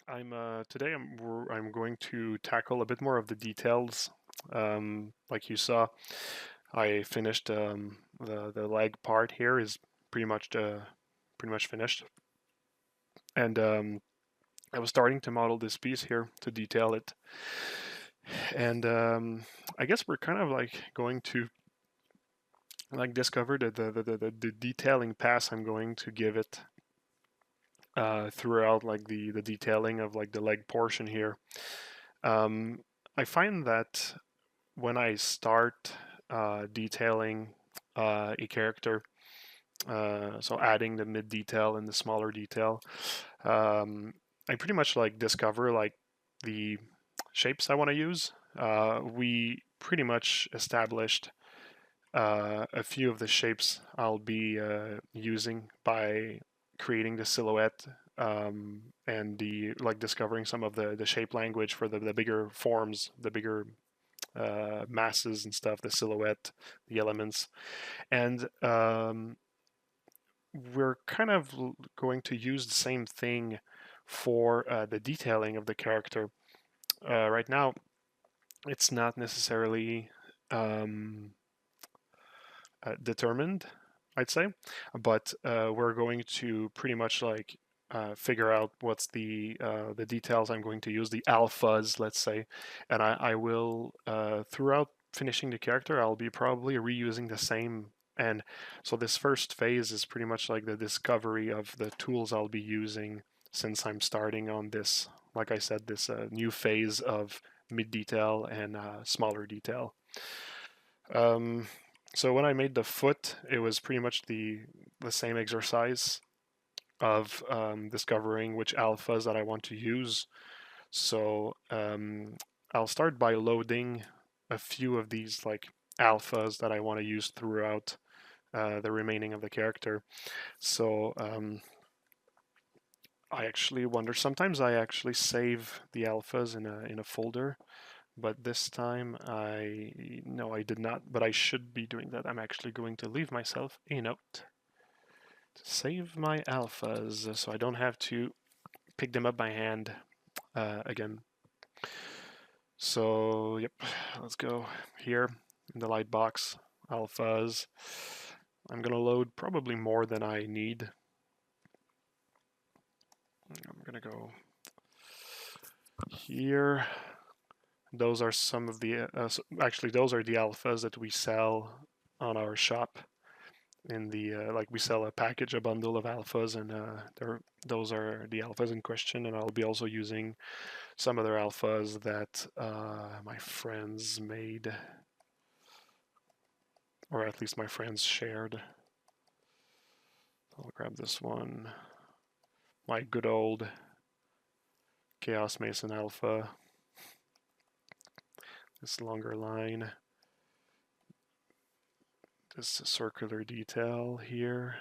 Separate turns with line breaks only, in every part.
Today I'm going to tackle a bit more of the details. Like you saw, I finished the leg part here is pretty much finished, and I was starting to model this piece here to detail it, and I guess we're kind of like going to like discover the detailing pass I'm going to give it throughout like the detailing of like the leg portion here. Um, I find that when I start detailing a character, so adding the mid detail and the smaller detail, I pretty much like discover like the shapes I want to use. We pretty much established a few of the shapes I'll be using by creating the silhouette and the like discovering some of the shape language for the bigger forms, the bigger masses and stuff, the silhouette, the elements, and we're kind of going to use the same thing for the detailing of the character. Right now, it's not necessarily determined, I'd say, but we're going to pretty much like figure out what's the details I'm going to use, the alphas, let's say, and I will throughout finishing the character, I'll be probably reusing the same. And so this first phase is pretty much like the discovery of the tools I'll be using since I'm starting on this, like I said, this new phase of mid detail and smaller detail. Um, so when I made the foot, it was pretty much the same exercise of discovering which alphas that I want to use. So I'll start by loading a few of these like alphas that I want to use throughout the remaining of the character. So I actually wonder. Sometimes I actually save the alphas in a folder, but this time I did not, but I should be doing that. I'm actually going to leave myself a note to save my alphas so I don't have to pick them up by hand again. So yep, let's go here in the light box, alphas. I'm gonna load probably more than I need. I'm gonna go here. Those are some of the, actually those are the alphas that we sell on our shop. In the like we sell a package, a bundle of alphas, and those are the alphas in question. And I'll be also using some other alphas that my friends made, or at least my friends shared. I'll grab this one, my good old Chaos Mason alpha. This longer line, this circular detail here,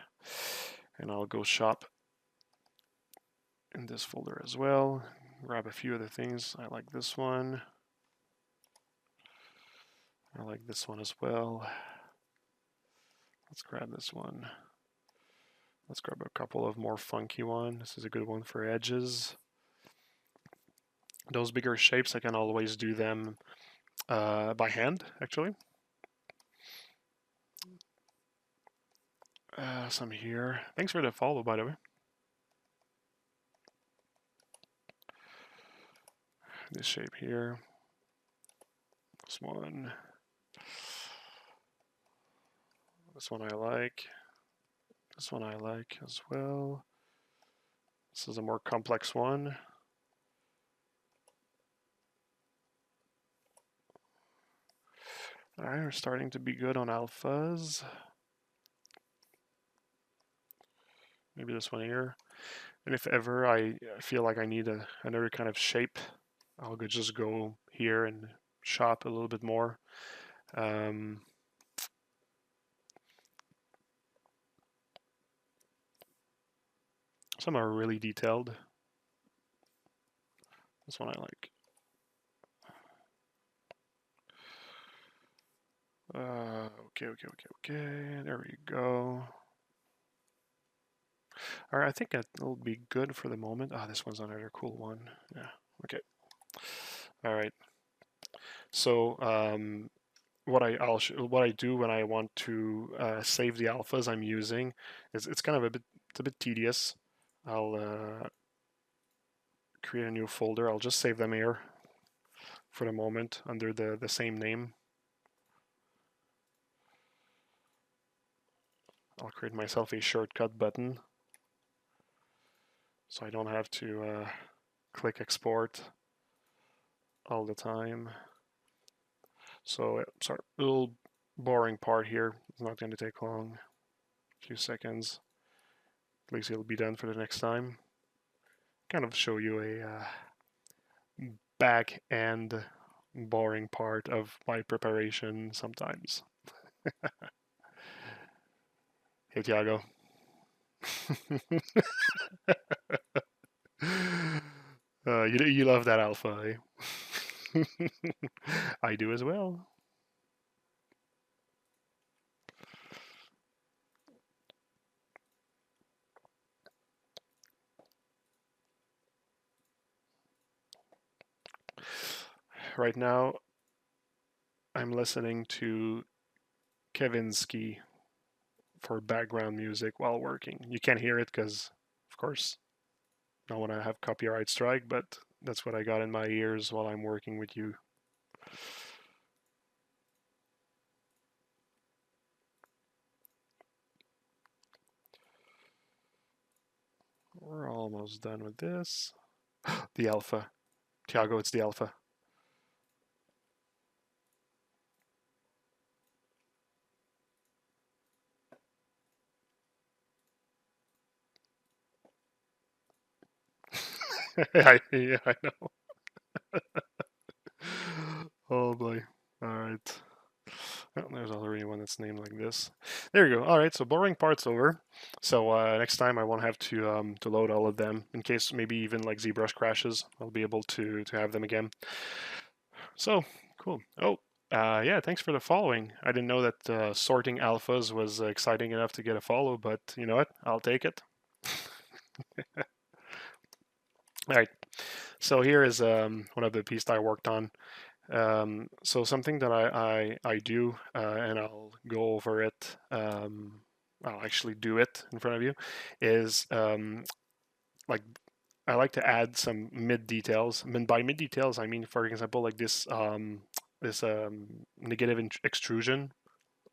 and I'll go shop in this folder as well. Grab a few other things. I like this one. I like this one as well. Let's grab this one. Let's grab a couple of more funky ones. This is a good one for edges. Those bigger shapes, I can always do them by hand, actually. Some here. Thanks for the follow, by the way. This shape here. This one. This one I like. This one I like as well. This is a more complex one. Alright, we're starting to be good on alphas. Maybe this one here. And if ever I feel like I need another kind of shape, I'll just go here and shop a little bit more. Some are really detailed. This one I like. Okay. There we go. All right, I think that'll be good for the moment. Ah, this one's another cool one. Yeah. Okay. All right. So what I do when I want to save the alphas I'm using is it's kind of a bit tedious. I'll create a new folder. I'll just save them here for the moment under the same name. I'll create myself a shortcut button so I don't have to click export all the time. So sorry, a little boring part here. It's not going to take long, a few seconds. At least it'll be done for the next time. Kind of show you a back end boring part of my preparation sometimes. Hey, Tiago. You love that alpha, eh? I do as well. Right now, I'm listening to Kevinsky for background music while working. You can't hear it because, of course, I don't want to have copyright strike, but that's what I got in my ears while I'm working with you. We're almost done with this. The alpha. Tiago, it's the alpha. Yeah, I know. Oh boy. All right. Oh, there's already one that's named like this. There you go. All right, so boring part's over. So next time I won't have to load all of them in case maybe even like ZBrush crashes. I'll be able to have them again. So cool. Oh, yeah. Thanks for the following. I didn't know that sorting alphas was exciting enough to get a follow, but you know what? I'll take it. All right. So here is one of the pieces I worked on. So something that I do, and I'll go over it. I'll actually do it in front of you. Is like I like to add some mid details. I mean, by mid details, I mean, for example, like this negative extrusion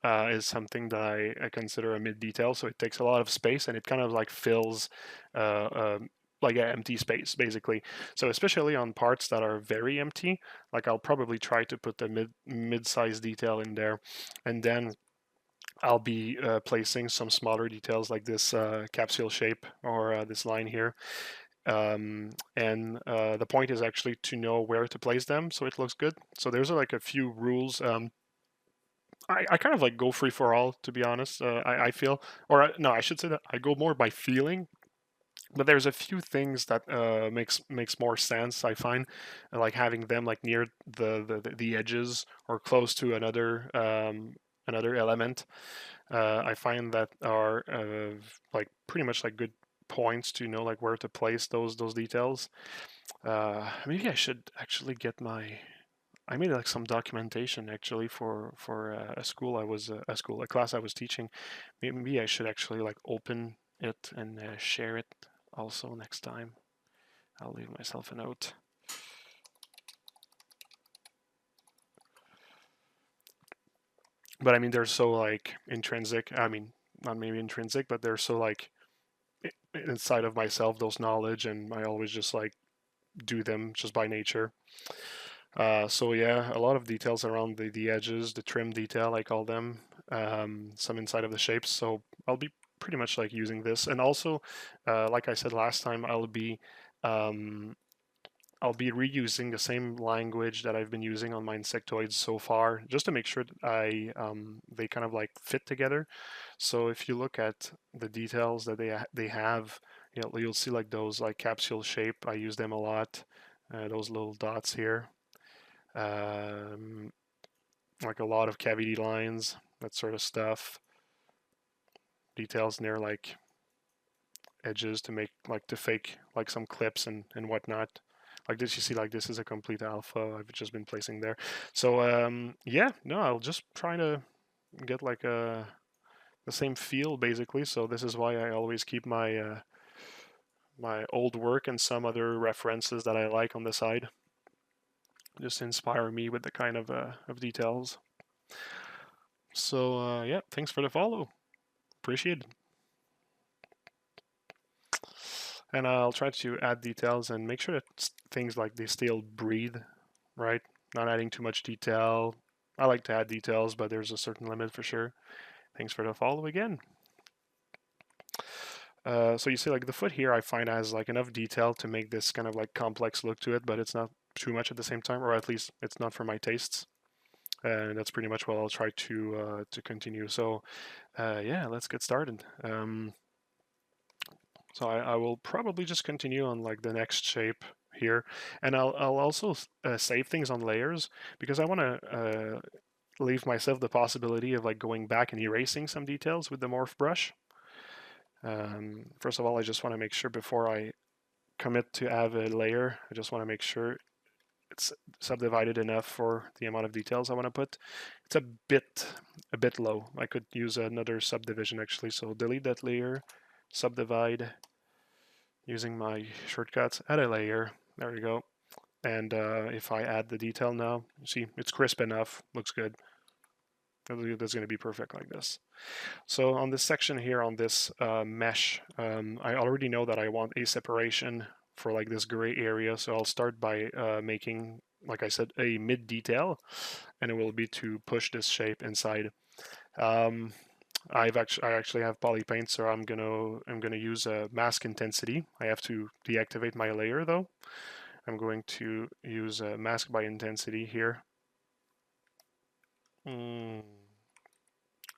is something that I consider a mid detail. So it takes a lot of space and it kind of like fills uh, um like an empty space basically. So especially on parts that are very empty, like I'll probably try to put the mid-size detail in there, and then I'll be placing some smaller details like this capsule shape or this line here. And the point is actually to know where to place them so it looks good. So there's like a few rules. I kind of like go free for all, to be honest. I feel, or no, I should say that I go more by feeling. But there's a few things that makes more sense. I find, like having them like near the edges or close to another element. I find that are like pretty much like good points to know like where to place those details. Maybe I should actually get my I made like some documentation actually for a school I was a class I was teaching. Maybe I should actually like open it and share it also next time. I'll leave myself a note. But I mean, they're so like intrinsic. I mean, not maybe intrinsic, but they're so like inside of myself those knowledge, and I always just like do them just by nature. So yeah, a lot of details around the edges, the trim detail, I call them, some inside of the shapes. So I'll be pretty much like using this, and also, like I said last time, um, I'll be reusing the same language that I've been using on my insectoids so far, just to make sure that they kind of like fit together. So if you look at the details that they have, you'll see like those like capsule shape. I use them a lot. Those little dots here, um, like a lot of cavity lines, that sort of stuff. Details near like edges to make like to fake like some clips and whatnot. Like this, you see, like this is a complete alpha I've just been placing there. So yeah, no, I'll just try to get like the same feel basically. So this is why I always keep my my old work and some other references that I like on the side, just to inspire me with the kind of details. So yeah, thanks for the follow. Appreciate it. And I'll try to add details and make sure that things like they still breathe, right? Not adding too much detail. I like to add details, but there's a certain limit for sure. Thanks for the follow again. So you see, like the foot here, I find has like enough detail to make this kind of like complex look to it, but it's not too much at the same time, or at least it's not for my tastes. And that's pretty much what I'll try to continue. So yeah, let's get started. So I will probably just continue on like the next shape here, and I'll also save things on layers because I want to leave myself the possibility of like going back and erasing some details with the morph brush. First of all, I just want to make sure before I commit to have a layer, I just want to make sure it's subdivided enough for the amount of details I want to put. It's a bit low. I could use another subdivision actually. So delete that layer, subdivide using my shortcuts, add a layer. There we go. And if I add the detail now, see it's crisp enough, looks good. That's going to be perfect like this. So on this section here, on this mesh, I already know that I want a separation for like this gray area. So I'll start by making, like I said, a mid detail, and it will be to push this shape inside. I actually have poly paint, so I'm gonna use a mask intensity. I have to deactivate my layer though. I'm going to use a mask by intensity here.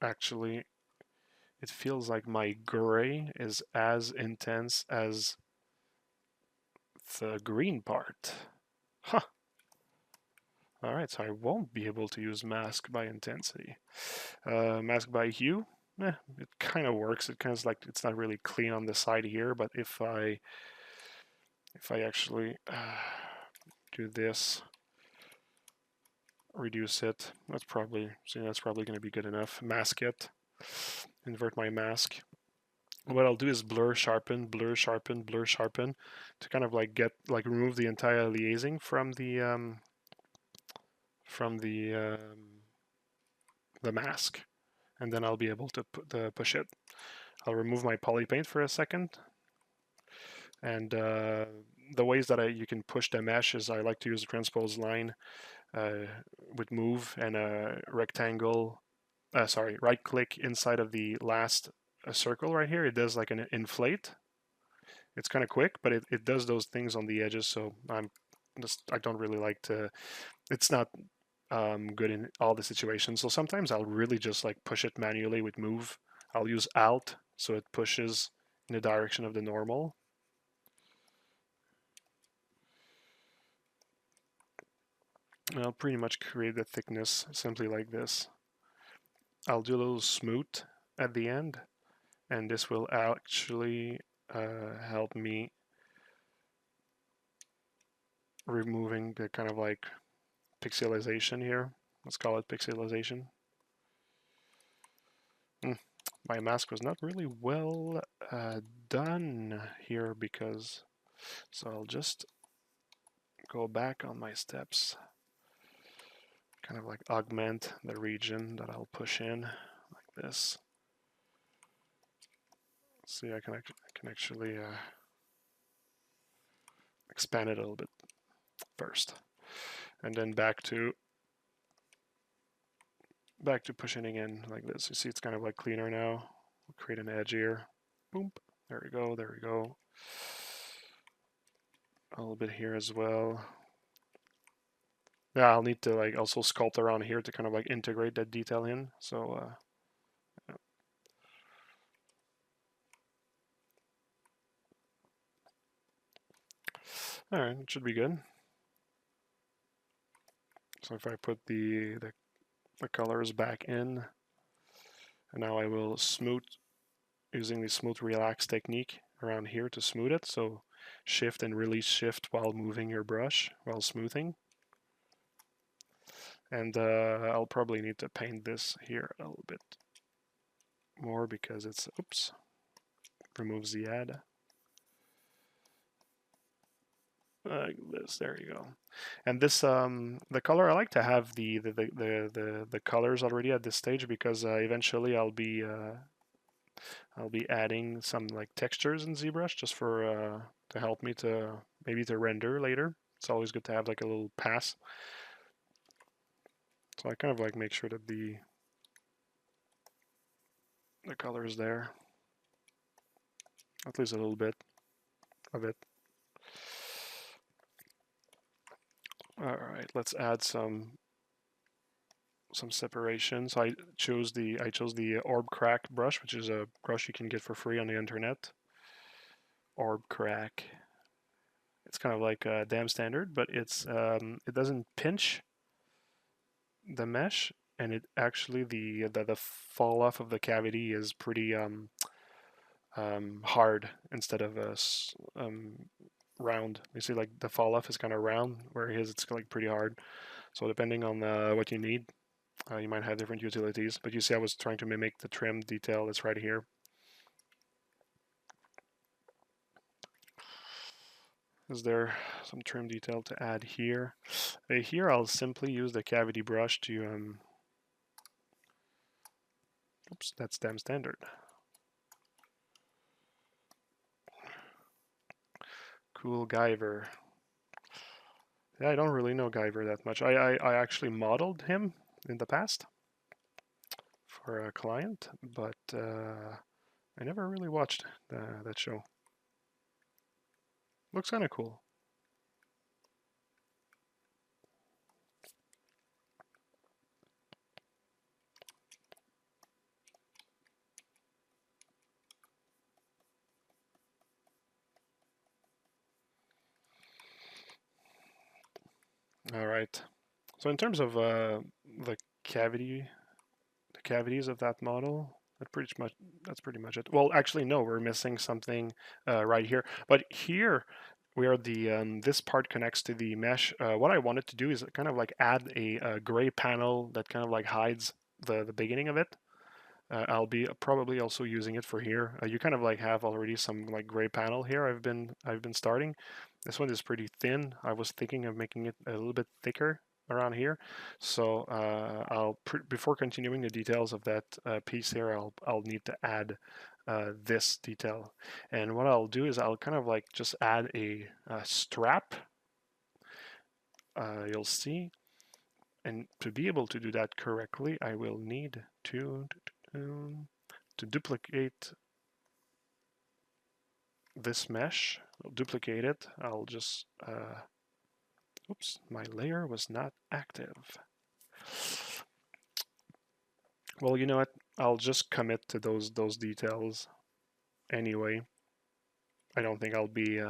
Actually, it feels like my gray is as intense as the green part. Huh. Alright, so I won't be able to use mask by intensity. Mask by hue, it kind of works. It kind of like it's not really clean on the side here, but if I actually do this, reduce it, that's probably going to be good enough. Mask it, invert my mask. What I'll do is blur, sharpen, blur, sharpen, blur, sharpen, to kind of like remove the entire aliasing from the mask, and then I'll be able to push it. I'll remove my poly paint for a second, and the ways that you can push the mesh is I like to use a transpose line with move and a rectangle. Right click inside of the last circle right here. It does like an inflate. It's kind of quick, but it does those things on the edges. So I don't really like to. It's not good in all the situations. So sometimes I'll really just like push it manually with move. I'll use Alt so it pushes in the direction of the normal. And I'll pretty much create the thickness simply like this. I'll do a little smooth at the end, and this will actually help me removing the kind of like pixelization here. Let's call it pixelization. My mask was not really well done here because, so I'll just go back on my steps, kind of like augment the region that I'll push in like this. See, I can actually expand it a little bit first, and then back to pushing in like this. You see, it's kind of like cleaner now. We'll create an edge here. Boom. There we go. There we go. A little bit here as well. Yeah, I'll need to like also sculpt around here to kind of like integrate that detail in. So yeah. All right, it should be good. So if I put the colors back in, and now I will smooth using the smooth relax technique. around here to smooth it. So shift and release shift while moving your brush, while smoothing. And I'll probably need to paint this here a little bit more because it's, oops, removes the add. Like this, there you go. And this, the color, I like to have the colors already at this stage because eventually I'll be adding some like textures in ZBrush just for to help me to maybe to render later. It's always good to have like a little pass. So I kind of like make sure that the color is there, at least a little bit of it. All right, let's add some separation. So I chose the Orb Crack brush, which is a brush you can get for free on the internet. Orb Crack. It's kind of like a damn standard, but it's it doesn't pinch the mesh, and it actually the fall off of the cavity is pretty hard instead of round. You see, like the fall off is kind of round, where his it's like pretty hard. So depending on what you need, you might have different utilities. But you see, I was trying to mimic the trim detail that's right here. Is there some trim detail to add here? Here I'll simply use the cavity brush to oops, that's damn standard. Cool Guyver. Yeah, I don't really know Guyver that much. I actually modeled him in the past for a client, but I never really watched that show. Looks kind of cool. All right. So in terms of the cavities of that model, that's pretty much it. Well, actually, no, we're missing something right here. But here, where the this part connects to the mesh, what I wanted to do is kind of like add a gray panel that kind of like hides the beginning of it. I'll be probably also using it for here. You kind of like have already some like gray panel here. I've been starting. This one is pretty thin. I was thinking of making it a little bit thicker around here. So I'll before continuing the details of that piece here, I'll need to add this detail. And what I'll do is I'll kind of like just add a strap. You'll see. And to be able to do that correctly, I will need to duplicate this mesh. I'll duplicate it. I'll just oops, my layer was not active. Well, you know what? I'll just commit to those details anyway. I don't think I'll be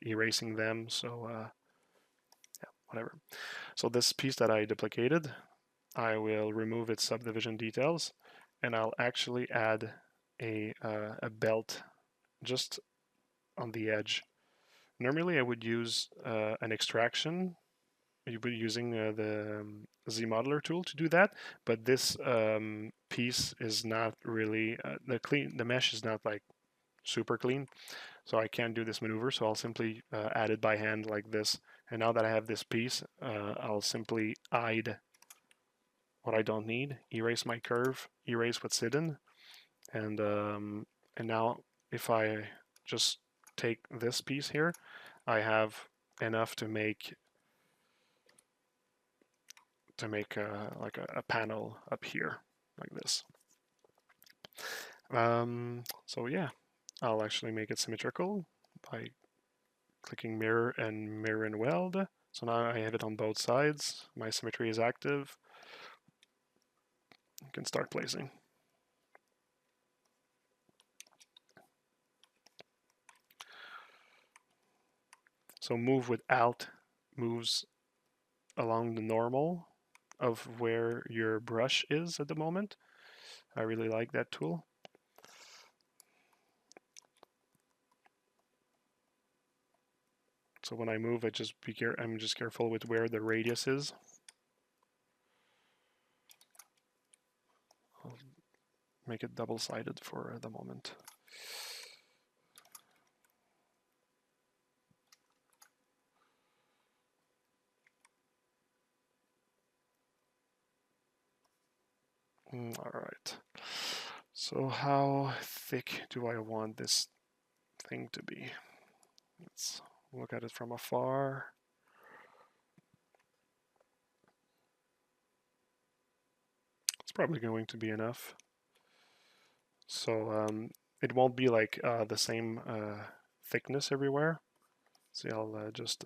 erasing them, so yeah, whatever. So this piece that I duplicated, I will remove its subdivision details, and I'll actually add a belt just on the edge. Normally I would use an extraction. You'd be using the ZModeler tool to do that, but this piece is not really the mesh is not like super clean, so I can't do this maneuver. So I'll simply add it by hand like this. And now that I have this piece, I'll simply hide what I don't need, erase my curve, erase what's hidden, and now if I just take this piece here, I have enough to make like a panel up here like this. So yeah, I'll actually make it symmetrical by clicking mirror and weld. So now I have it on both sides. My symmetry is active. I can start placing. So move with Alt moves along the normal of where your brush is at the moment. I really like that tool. So when I move, I'm just careful with where the radius is. I'll make it double-sided for the moment. All right. So how thick do I want this thing to be? Let's look at it from afar. It's probably going to be enough. So it won't be like the same thickness everywhere. See, I'll just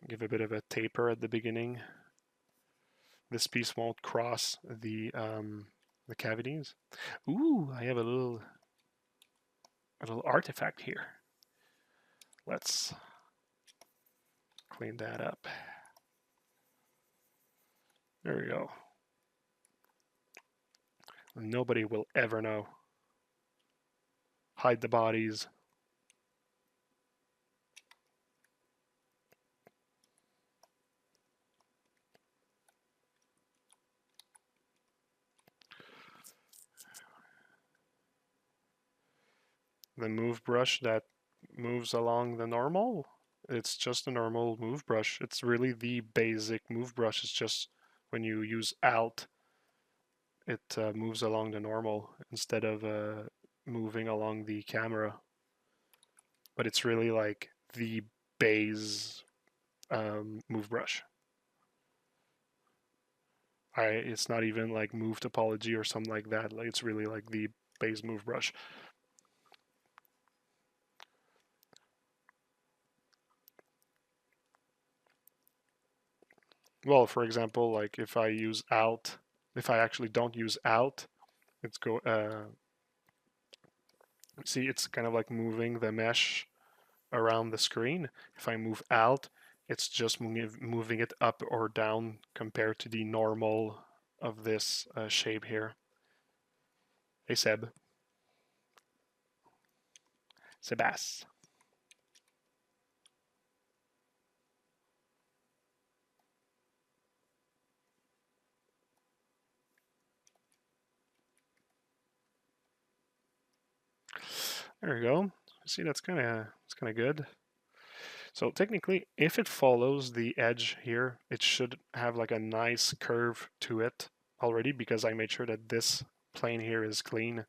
give a bit of a taper at the beginning. This piece won't cross the cavities. Ooh, I have a little artifact here. Let's clean that up. There we go. Nobody will ever know. Hide the bodies. The move brush that moves along the normal, it's just a normal move brush. It's really the basic move brush. It's just when you use Alt, it moves along the normal instead of moving along the camera. But it's really like the base move brush. It's not even like move topology or something like that. Like it's really like the base move brush. Well, for example, like if I use Alt, if I actually don't use Alt, see, it's kind of like moving the mesh around the screen. If I move Alt, it's just moving it up or down compared to the normal of this shape here. Hey, Sebas. There we go. See, that's kind of good. So technically, if it follows the edge here, it should have like a nice curve to it already because I made sure that this plane here is clean.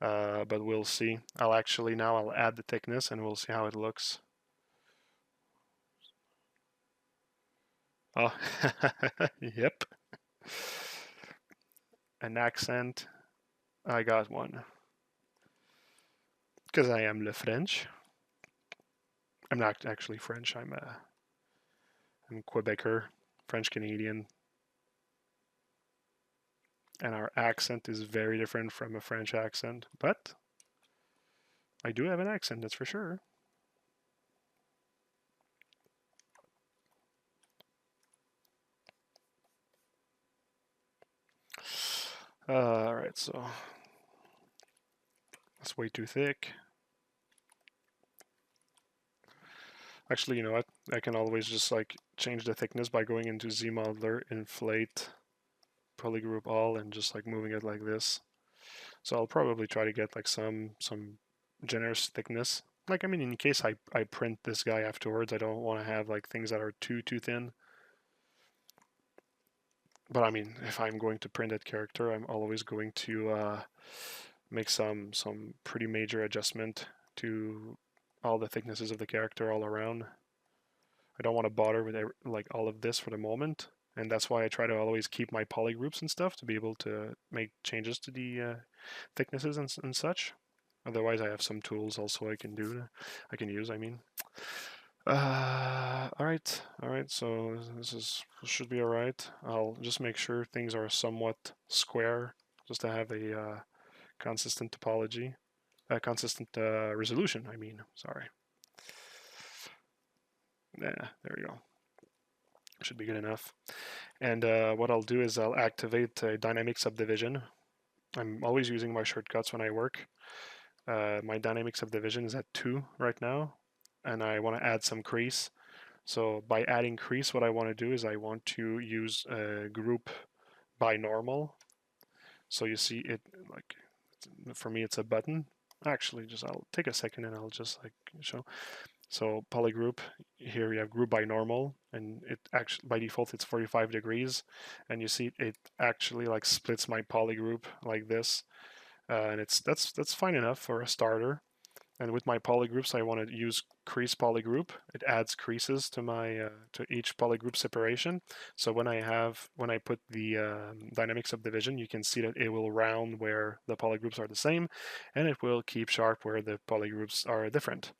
But we'll see. I'll add the thickness and we'll see how it looks. Oh, yep. An accent. I got one. Because I am le French. I'm not actually French. I'm Quebecer, French Canadian. And our accent is very different from a French accent. But I do have an accent, that's for sure. Alright, so that's way too thick. Actually, you know what? I can always just like change the thickness by going into ZModeler, inflate, polygroup all, and just like moving it like this. So I'll probably try to get like some generous thickness. Like, I mean, in case I print this guy afterwards, I don't want to have like things that are too thin. But I mean, if I'm going to print that character, I'm always going to make some pretty major adjustment to all the thicknesses of the character all around. I don't want to bother with like all of this for the moment, and that's why I try to always keep my polygroups and stuff to be able to make changes to the thicknesses and such. Otherwise, I have some tools also I can use. I mean. All right. So this should be all right. I'll just make sure things are somewhat square, just to have a consistent topology, consistent resolution. I mean, sorry. Yeah, there we go. Should be good enough. And what I'll do is I'll activate a dynamic subdivision. I'm always using my shortcuts when I work. My dynamic subdivision is at 2 right now. and I want to add some crease. So by adding crease, what I want to do is I want to use a group by normal. So you see it, like, for me it's a button. Actually, just I'll take a second and I'll just like show. So polygroup, here we have group by normal, and it actually by default it's 45 degrees, and you see it actually like splits my polygroup like this, and that's fine enough for a starter. And with my polygroups, I want to use crease polygroup. It adds creases to my to each polygroup separation. So when I put the dynamic subdivision, you can see that it will round where the polygroups are the same, and it will keep sharp where the polygroups are different.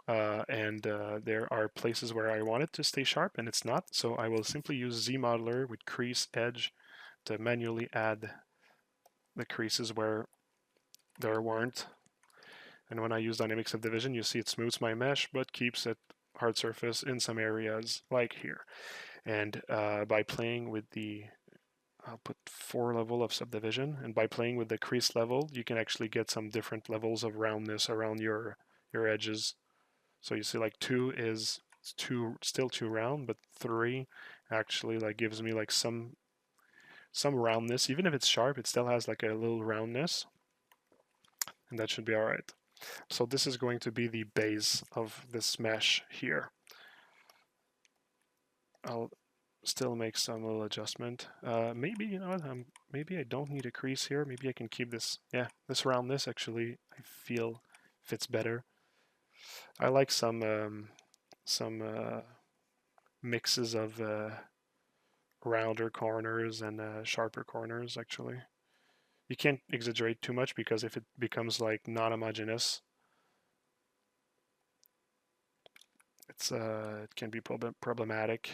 There are places where I want it to stay sharp and it's not, so I will simply use ZModeler with crease edge to manually add the creases where there weren't. And when I use dynamic subdivision, you see it smooths my mesh but keeps it hard surface in some areas like here. And by playing with the, I'll put 4 level of subdivision, and by playing with the crease level, you can actually get some different levels of roundness around your edges. So you see like 2 is still too round, but 3 actually like gives me like some roundness. Even if it's sharp, it still has like a little roundness, and that should be all right. So this is going to be the base of this mesh here. I'll still make some little adjustment. Maybe, you know what, maybe I don't need a crease here. Maybe I can keep this, yeah, this roundness actually I feel fits better. I like some mixes of rounder corners and sharper corners actually. You can't exaggerate too much because if it becomes like non-homogeneous, it can be problematic.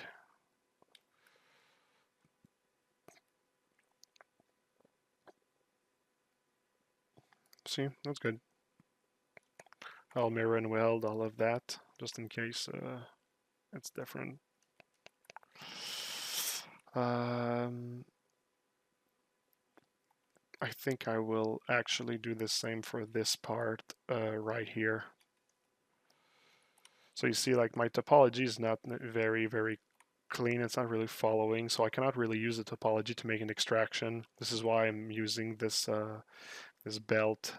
See, that's good. I'll mirror and weld all of that just in case it's different. I think I will actually do the same for this part right here. So you see, like, my topology is not very, very clean. It's not really following, so I cannot really use the topology to make an extraction. This is why I'm using this this belt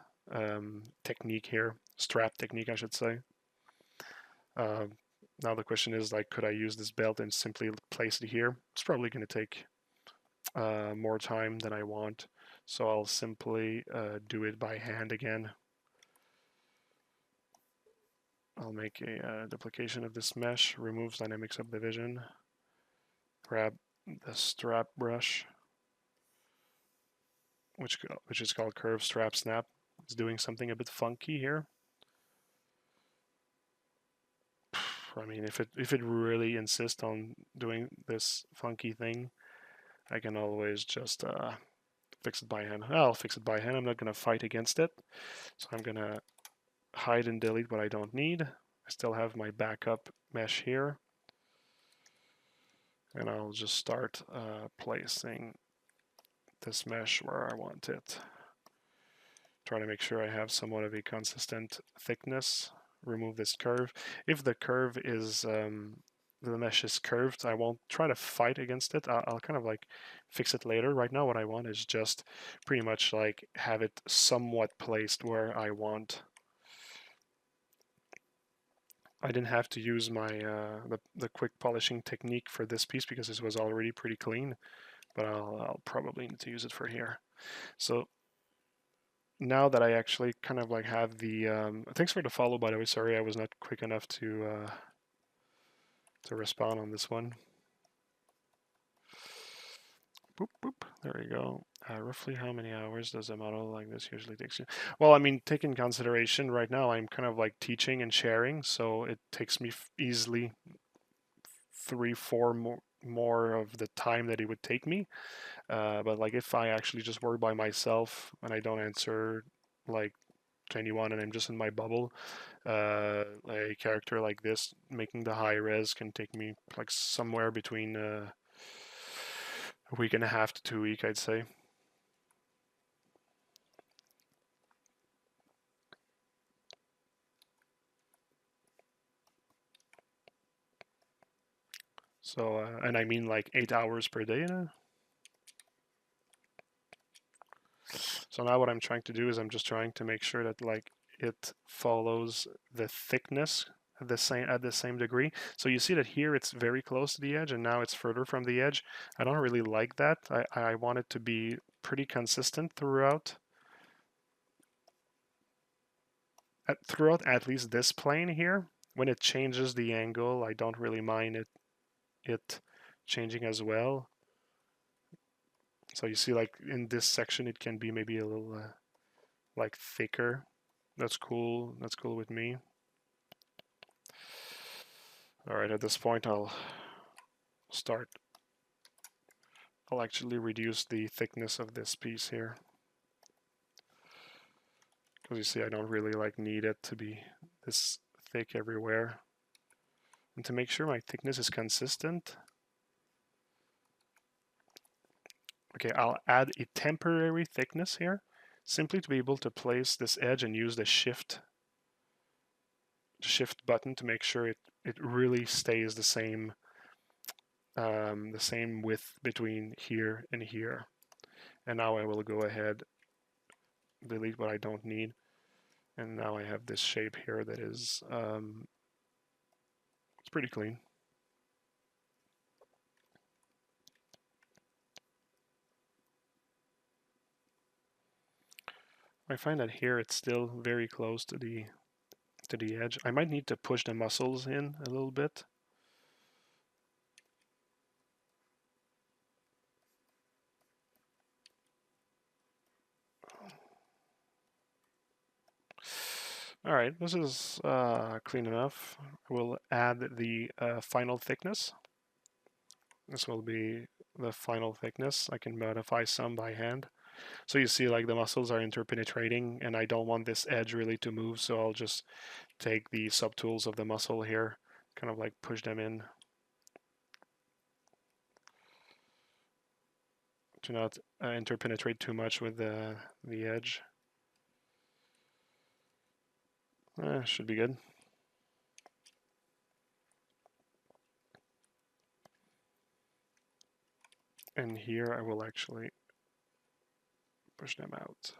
technique here, strap technique, I should say. Now the question is, like, could I use this belt and simply place it here? It's probably going to take more time than I want, so I'll simply do it by hand again. I'll make a duplication of this mesh, remove dynamic subdivision, grab the strap brush, which is called curve strap snap. It's doing something a bit funky here. I mean, if it really insists on doing this funky thing, I can always just fix it by hand. I'll fix it by hand. I'm not going to fight against it. So I'm going to hide and delete what I don't need. I still have my backup mesh here. And I'll just start placing this mesh where I want it. Try to make sure I have somewhat of a consistent thickness. Remove this curve. If the curve is the mesh is curved, I won't try to fight against it. I'll kind of like fix it later. Right now what I want is just pretty much like have it somewhat placed where I want. I didn't have to use my the quick polishing technique for this piece because this was already pretty clean, but I'll probably need to use it for here. So now that I actually kind of like have the thanks for the follow, by the way. Sorry I was not quick enough to respond on this one. Boop boop, there we go. Roughly how many hours does a model like this usually takes you? Well, I mean, take in consideration right now I'm kind of like teaching and sharing, so it takes me easily 3-4 more of the time that it would take me. But like if I actually just work by myself and I don't answer like to anyone and I'm just in my bubble, a character like this making the high res can take me like somewhere between a week and a half to 2 weeks, I'd say. So, and I mean like 8 hours per day now. So now what I'm trying to do is I'm just trying to make sure that like it follows the thickness at the same degree. So you see that here it's very close to the edge and now it's further from the edge. I don't really like that. I want it to be pretty consistent throughout. Throughout at least this plane here. When it changes the angle, I don't really mind it changing as well. So you see like in this section it can be maybe a little like thicker. That's cool. That's cool with me. All right, at this point I'll actually reduce the thickness of this piece here. Because you see I don't really like need it to be this thick everywhere. And to make sure my thickness is consistent, okay, I'll add a temporary thickness here, simply to be able to place this edge and use the shift button to make sure it really stays the same width between here and here. And now I will go ahead, delete what I don't need, and now I have this shape here that is it's pretty clean. I find that here it's still very close to the edge. I might need to push the muscles in a little bit. All right, this is clean enough. We'll add the final thickness. This will be the final thickness. I can modify some by hand. So you see like the muscles are interpenetrating and I don't want this edge really to move, so I'll just take the subtools of the muscle here, kind of like push them in. To not interpenetrate too much with the edge. Should be good. And here I will actually push them out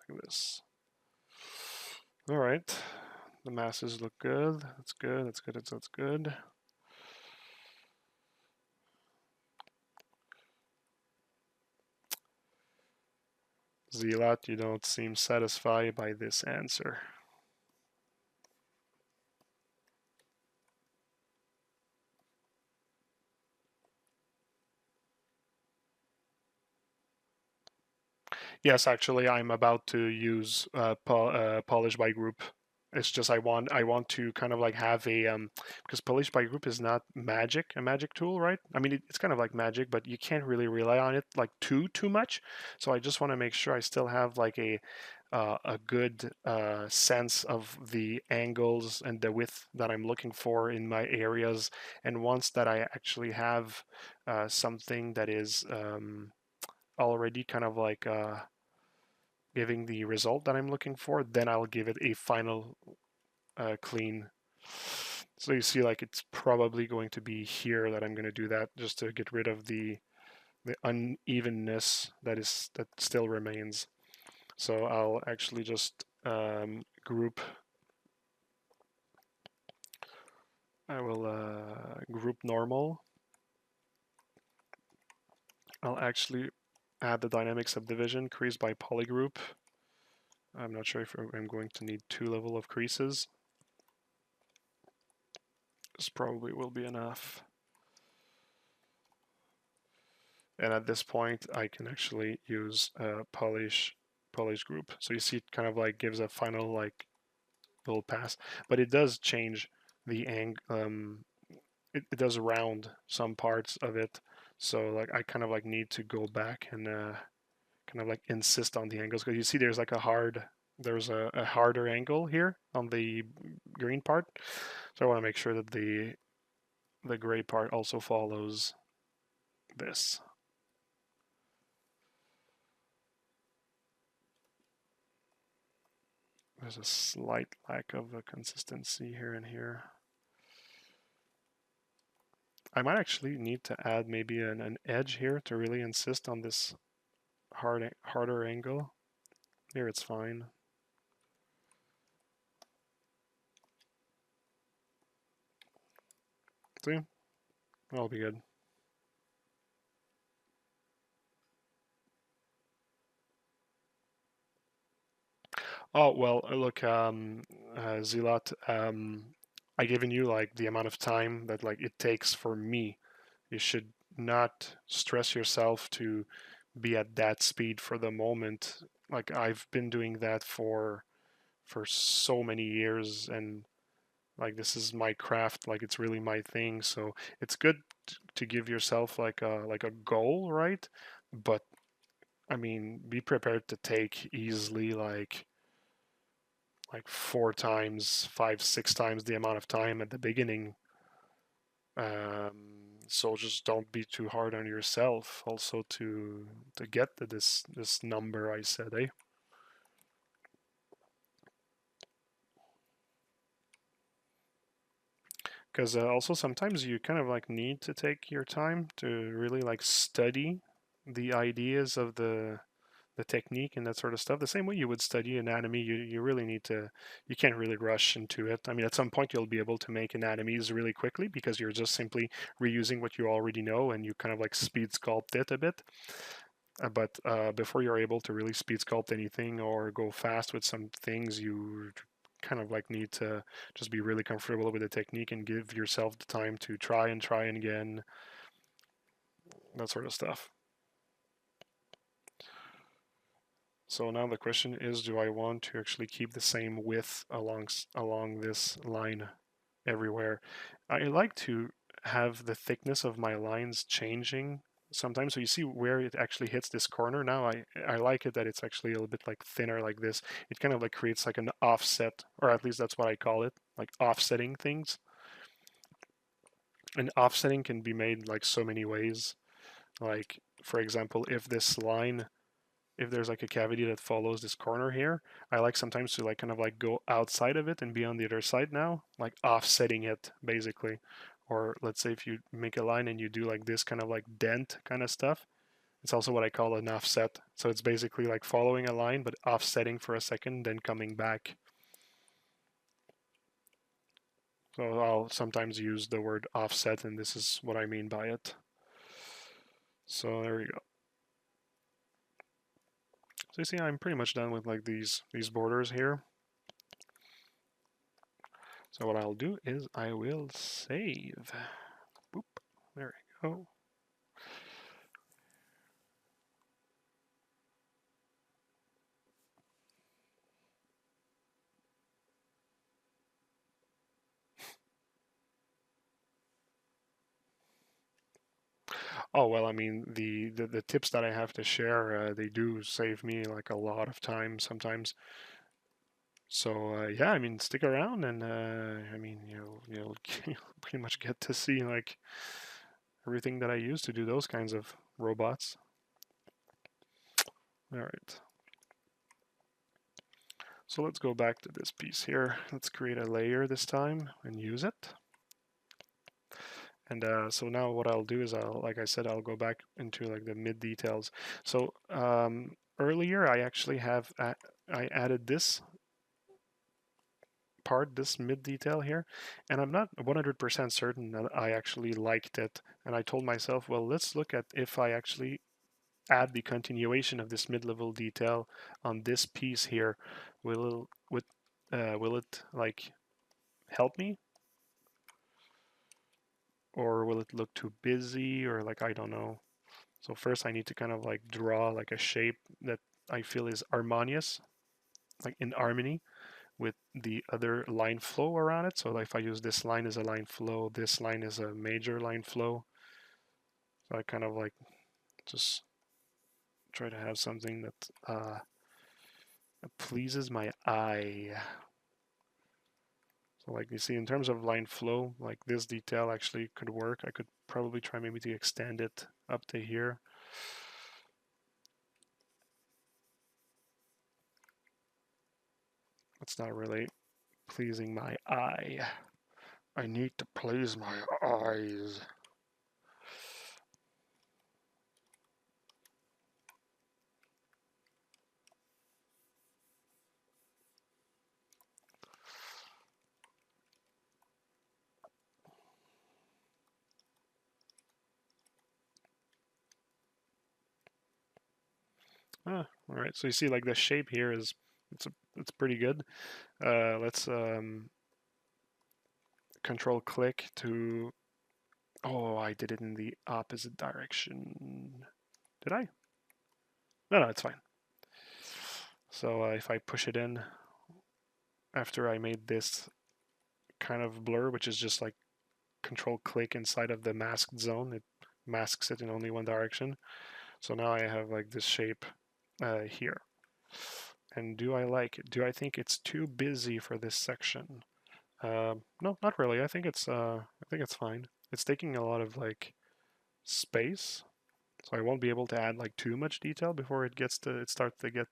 like this. All right, the masses look good. That's good. That's good. That's good. Zealot, you don't seem satisfied by this answer. Yes, actually, I'm about to use polish by group. It's just I want to kind of like have a because polish by group is not a magic tool, right? I mean it's kind of like magic, but you can't really rely on it like too much. So I just want to make sure I still have like a good sense of the angles and the width that I'm looking for in my areas. And once that I actually have something that is already kind of like giving the result that I'm looking for, then I'll give it a final clean. So you see like it's probably going to be here that I'm going to do that, just to get rid of the unevenness that still remains. So I'll actually just group. I will group normal. I'll actually add the dynamic subdivision crease by polygroup. I'm not sure if I'm going to need 2 levels of creases. This probably will be enough. And at this point, I can actually use polish group. So you see, it kind of like gives a final like little pass, but it does change the angle. It does round some parts of it. So like I kind of like need to go back and kind of like insist on the angles, because you see there's like a harder angle here on the green part. So I want to make sure that the gray part also follows this. There's a slight lack of consistency here and here. I might actually need to add maybe an edge here to really insist on this harder angle. Here it's fine. See? That'll be good. Oh, well, look, Zealot, I given you like the amount of time that like it takes for me. You should not stress yourself to be at that speed for the moment. Like I've been doing that for so many years, and like this is my craft, like it's really my thing. So it's good to give yourself like a goal, right? But I mean, be prepared to take easily like 4 times, 5, 6 times the amount of time at the beginning. So just don't be too hard on yourself. Also to get to this number I said, eh? Because also sometimes you kind of like need to take your time to really like study the ideas of the technique and that sort of stuff. The same way you would study anatomy, you really need to, you can't really rush into it. I mean, at some point you'll be able to make anatomies really quickly because you're just simply reusing what you already know and you kind of like speed sculpt it a bit. But before you're able to really speed sculpt anything or go fast with some things, you kind of like need to just be really comfortable with the technique and give yourself the time to try and again, that sort of stuff. So now the question is, do I want to actually keep the same width along this line everywhere? I like to have the thickness of my lines changing sometimes. So you see where it actually hits this corner. Now I like it that it's actually a little bit like thinner like this. It kind of like creates like an offset, or at least that's what I call it, like offsetting things. And offsetting can be made like so many ways. Like for example, if there's like a cavity that follows this corner here, I like sometimes to like kind of like go outside of it and be on the other side now, like offsetting it basically. Or let's say if you make a line and you do like this kind of like dent kind of stuff, it's also what I call an offset. So it's basically like following a line but offsetting for a second, then coming back. So I'll sometimes use the word offset, and this is what I mean by it. So there we go. So you see, I'm pretty much done with like these borders here. So what I'll do is I will save. Boop. There we go. Oh well, I mean the tips that I have to share, they do save me like a lot of time sometimes. So yeah, I mean stick around, and I mean you'll pretty much get to see like everything that I use to do those kinds of robots. All right. So let's go back to this piece here. Let's create a layer this time and use it. And so now what I'll do is like I said, I'll go back into like the mid details. So earlier I actually I added this part, this mid detail here, and I'm not 100% certain that I actually liked it. And I told myself, well, let's look at if I actually add the continuation of this mid-level detail on this piece here, will it like help me, or will it look too busy, or like I don't know. So first I need to kind of like draw like a shape that I feel is harmonious, like in harmony with the other line flow around it. So if I use this line as a line flow, this line is a major line flow. So I kind of like just try to have something that pleases my eye. So like you see, in terms of line flow, like this detail actually could work. I could probably try maybe to extend it up to here. It's not really pleasing my eye. I need to please my eyes. Ah, all right. So you see, like the shape here is it's pretty good. Let's control click to. Oh, I did it in the opposite direction. Did I? No, no, it's fine. So if I push it in after I made this kind of blur, which is just like control click inside of the masked zone, it masks it in only one direction. So now I have like this shape here. And do I like it? Do I think it's too busy for this section? No, not really. I think it's fine. It's taking a lot of like space, so I won't be able to add like too much detail before it starts to get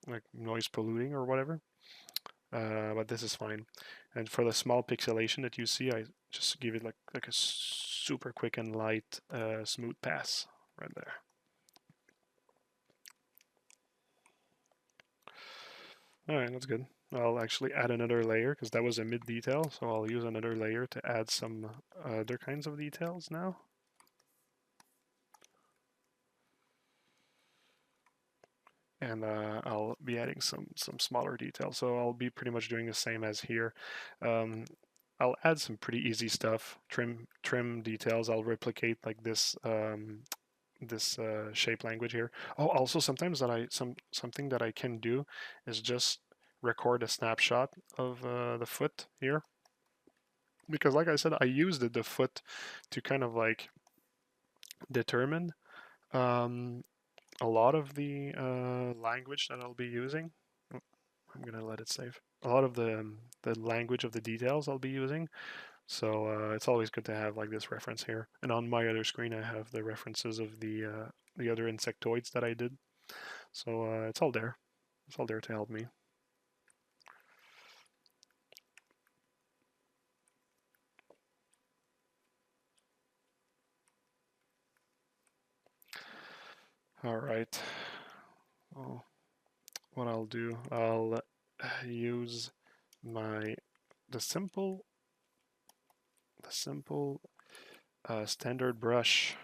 like noise polluting or whatever. But this is fine. And for the small pixelation that you see, I just give it like a super quick and light smooth pass right there. All right, that's good. I'll actually add another layer because that was a mid detail, so I'll use another layer to add some other kinds of details now. And I'll be adding some smaller details. So I'll be pretty much doing the same as here. I'll add some pretty easy stuff, trim details. I'll replicate like this this shape language here. Oh, also sometimes something that I can do is just record a snapshot of the foot here, because like I said, I used the foot to kind of like determine um, a lot of the language that I'll be using. Oh, I'm gonna let it save. A lot of the language of the details I'll be using. So it's always good to have like this reference here. And on my other screen, I have the references of the other insectoids that I did. So it's all there. It's all there to help me. All right. Well, what I'll do, I'll use my the simple standard brush.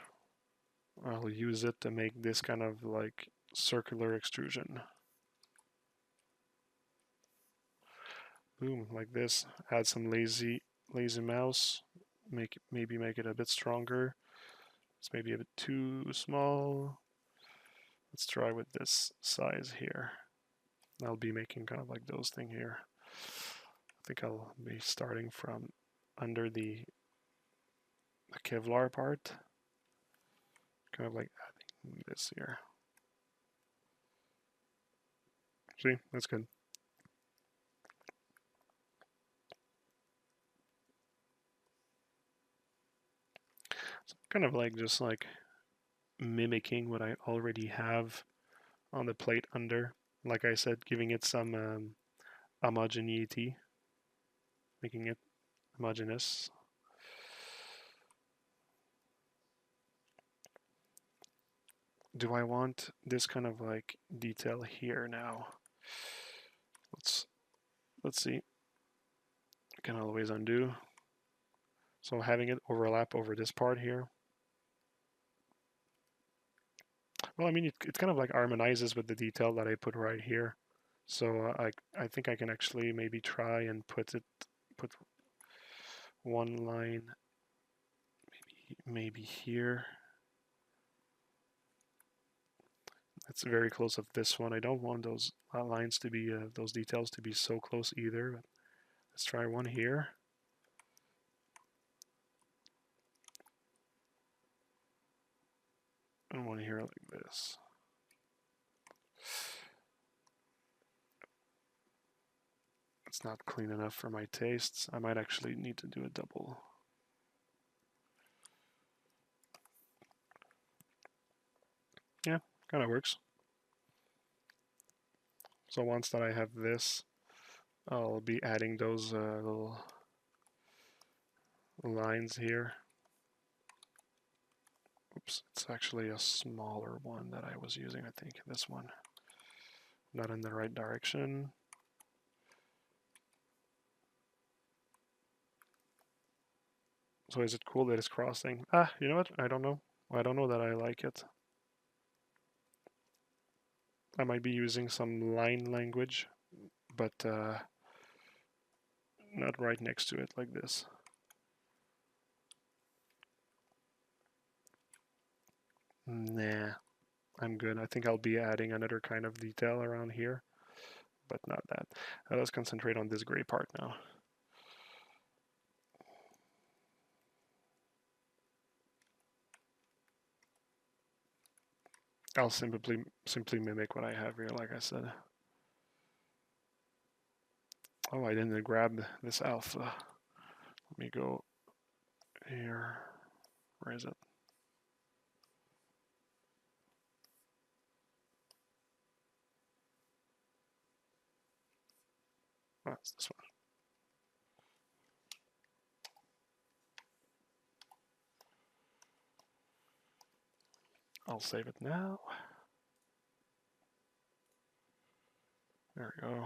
I'll use it to make this kind of like circular extrusion. Boom, like this. Add some lazy mouse. Maybe make it a bit stronger. It's maybe a bit too small. Let's try with this size here. I'll be making kind of like those thing here. I think I'll be starting from under the Kevlar part. Kind of like adding this here. See, that's good. So kind of like just like mimicking what I already have on the plate under. Like I said, giving it some homogeneity, making it homogeneous. Do I want this kind of like detail here now? Let's see. I can always undo. So having it overlap over this part here. Well, I mean, it kind of like harmonizes with the detail that I put right here. So I think I can actually maybe try and put one line maybe here. It's very close of this one. I don't want those lines to be those details to be so close either. But let's try one here. And one here like this. It's not clean enough for my tastes. I might actually need to do a double. Yeah, kind of works. So once that I have this, I'll be adding those little lines here. Oops, it's actually a smaller one that I was using, I think, this one. Not in the right direction. So is it cool that it's crossing? Ah, you know what? I don't know. I don't know that I like it. I might be using some line language, but not right next to it like this. Nah, I'm good. I think I'll be adding another kind of detail around here, but not that. Let's concentrate on this gray part now. I'll simply mimic what I have here, like I said. Oh, I didn't grab this alpha. Let me go here. Where is it? Oh, it's this one. I'll save it now. There we go.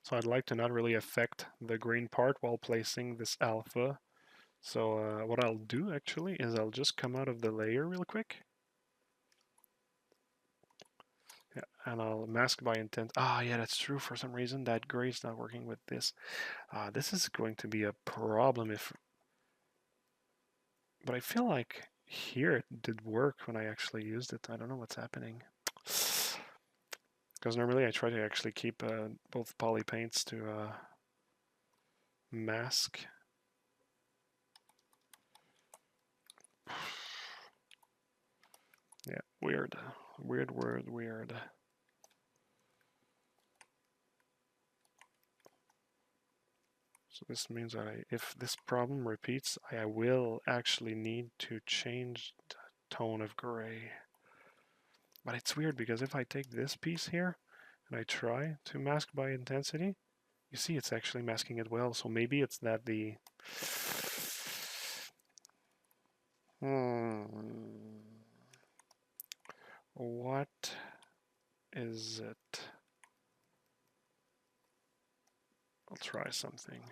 So I'd like to not really affect the green part while placing this alpha. So what I'll do actually is I'll just come out of the layer real quick. Yeah, and I'll mask by intent. Ah, yeah, that's true. For some reason, that gray is not working with this. This is going to be a problem if... But I feel like here it did work when I actually used it. I don't know what's happening. Because normally I try to actually keep both poly paints to mask. Yeah, weird. Weird. So this means that if this problem repeats, I will actually need to change the tone of gray. But it's weird because if I take this piece here and I try to mask by intensity, you see it's actually masking it well. So maybe it's that the... What is it? I'll try something.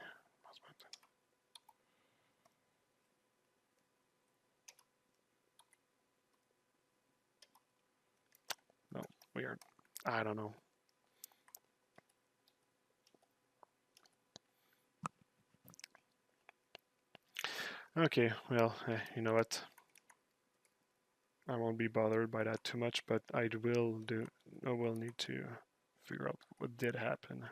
No, weird. I don't know. Okay, well, you know what? I won't be bothered by that too much, but I will need to figure out what did happen.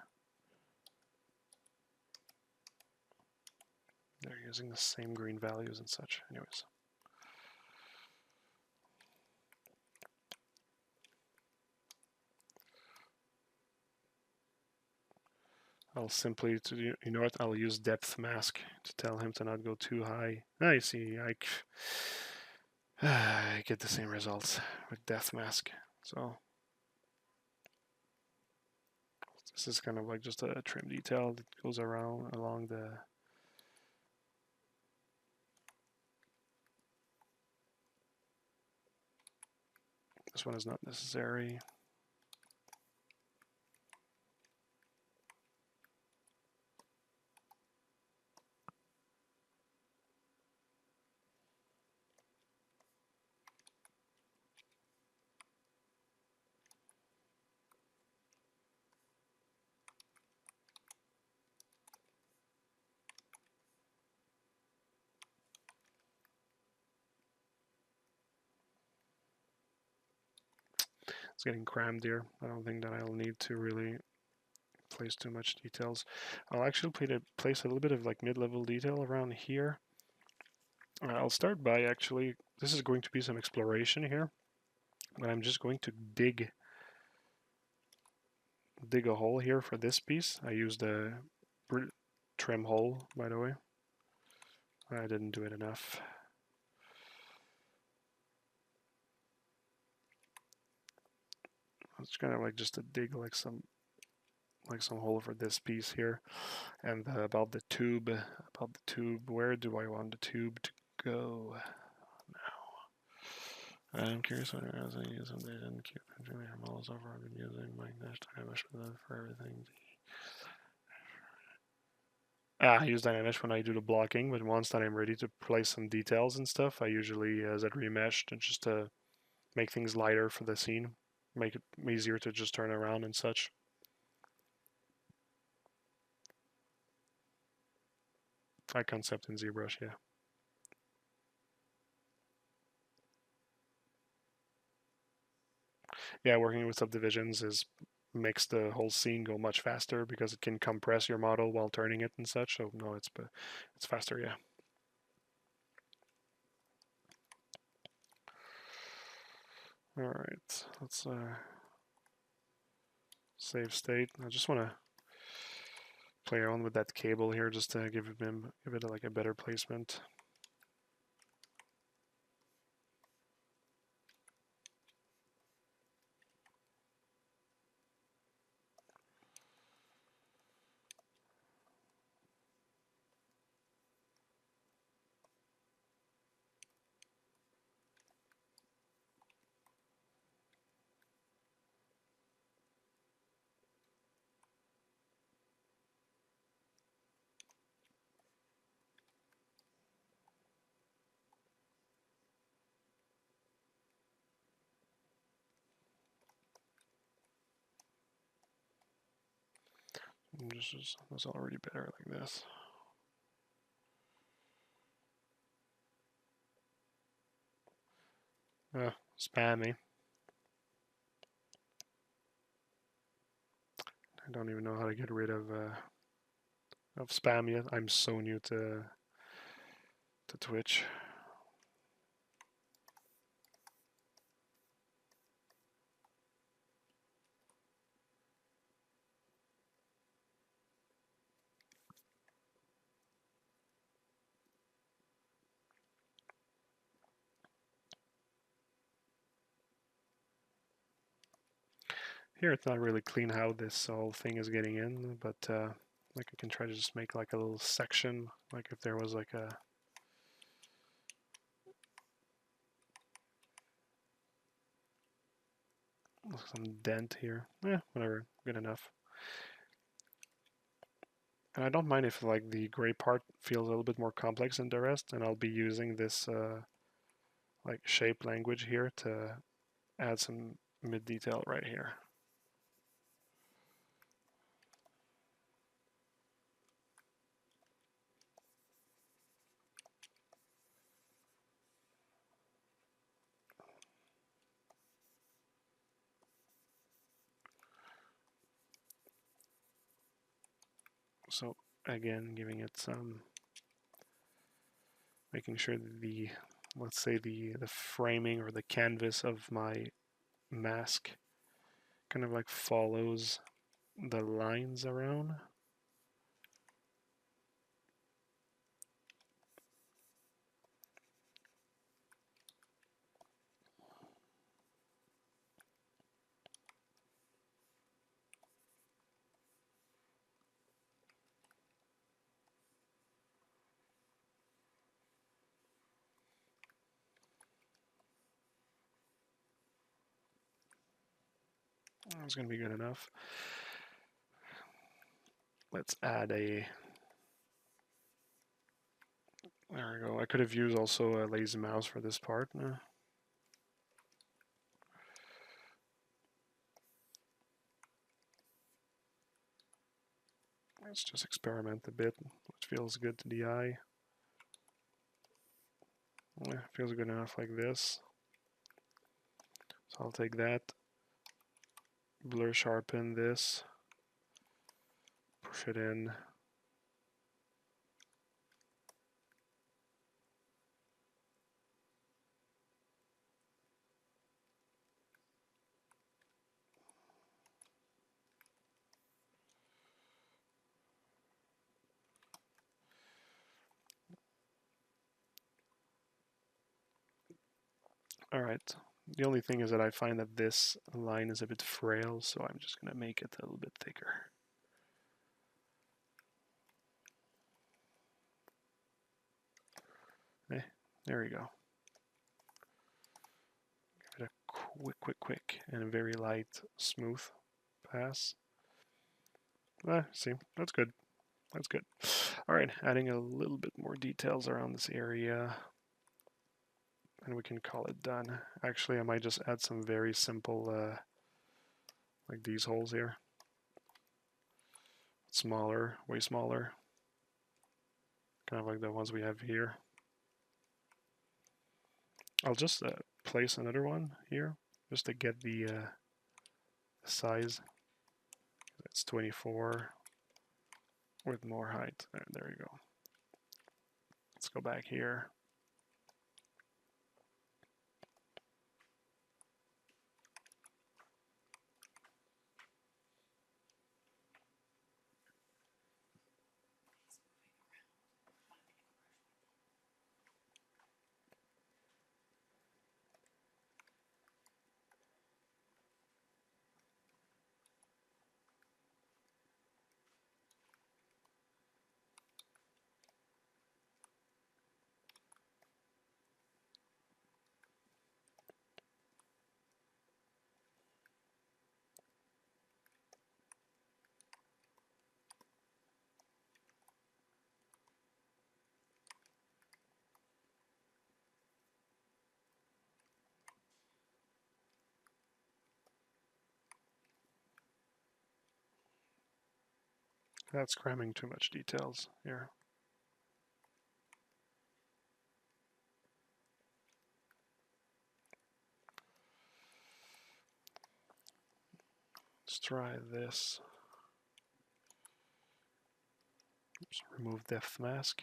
They're using the same green values and such. Anyways. I'll simply, you know what, I'll use depth mask to tell him to not go too high. I see, I get the same results with depth mask. So this is kind of like just a trim detail that goes around along the... This one is not necessary. It's getting crammed here. I don't think that I'll need to really place too much details. I'll actually place a little bit of like mid-level detail around here. I'll start by actually, this is going to be some exploration here, but I'm just going to dig a hole here for this piece. I used a trim hole, by the way. I didn't do it enough. It's kind of like just to dig like some hole for this piece here. And about the tube, where do I want the tube to go now? I'm curious what I was using. They didn't keep doing models over. I've been using my Dynamesh for everything. I use Dynamesh when I do the blocking, but once that I'm ready to place some details and stuff, I usually Zbrush just to make things lighter for the scene, make it easier to just turn around and such. I concept in Zbrush, yeah. Yeah, working with subdivisions makes the whole scene go much faster because it can compress your model while turning it and such. So no, it's faster, yeah. All right, let's save state. I just want to play around with that cable here just to give it like a better placement. That's already better like this. Spammy. I don't even know how to get rid of spam yet. I'm so new to Twitch. Here it's not really clean how this whole thing is getting in, but like I can try to just make like a little section, like if there was like some dent here. Yeah, whatever, good enough. And I don't mind if like the gray part feels a little bit more complex than the rest, and I'll be using this like shape language here to add some mid detail right here. So again, giving it some, making sure that the, let's say the framing or the canvas of my mask kind of like follows the lines around. It's going to be good enough. Let's add a, there we go. I could have used also a lazy mouse for this part. Let's just experiment a bit, which feels good to the eye. Yeah, feels good enough like this. So I'll take that, blur sharpen this, push it in. All right. The only thing is that I find that this line is a bit frail, so I'm just going to make it a little bit thicker. There we go. Give it a quick, and a very light, smooth pass. See, that's good. That's good. All right, adding a little bit more details around this area, and we can call it done. Actually, I might just add some very simple, like these holes here. Smaller, way smaller. Kind of like the ones we have here. I'll just place another one here, just to get the size. It's 24 with more height. There you go. Let's go back here. That's cramming too much details here. Let's try this. Oops, remove depth mask.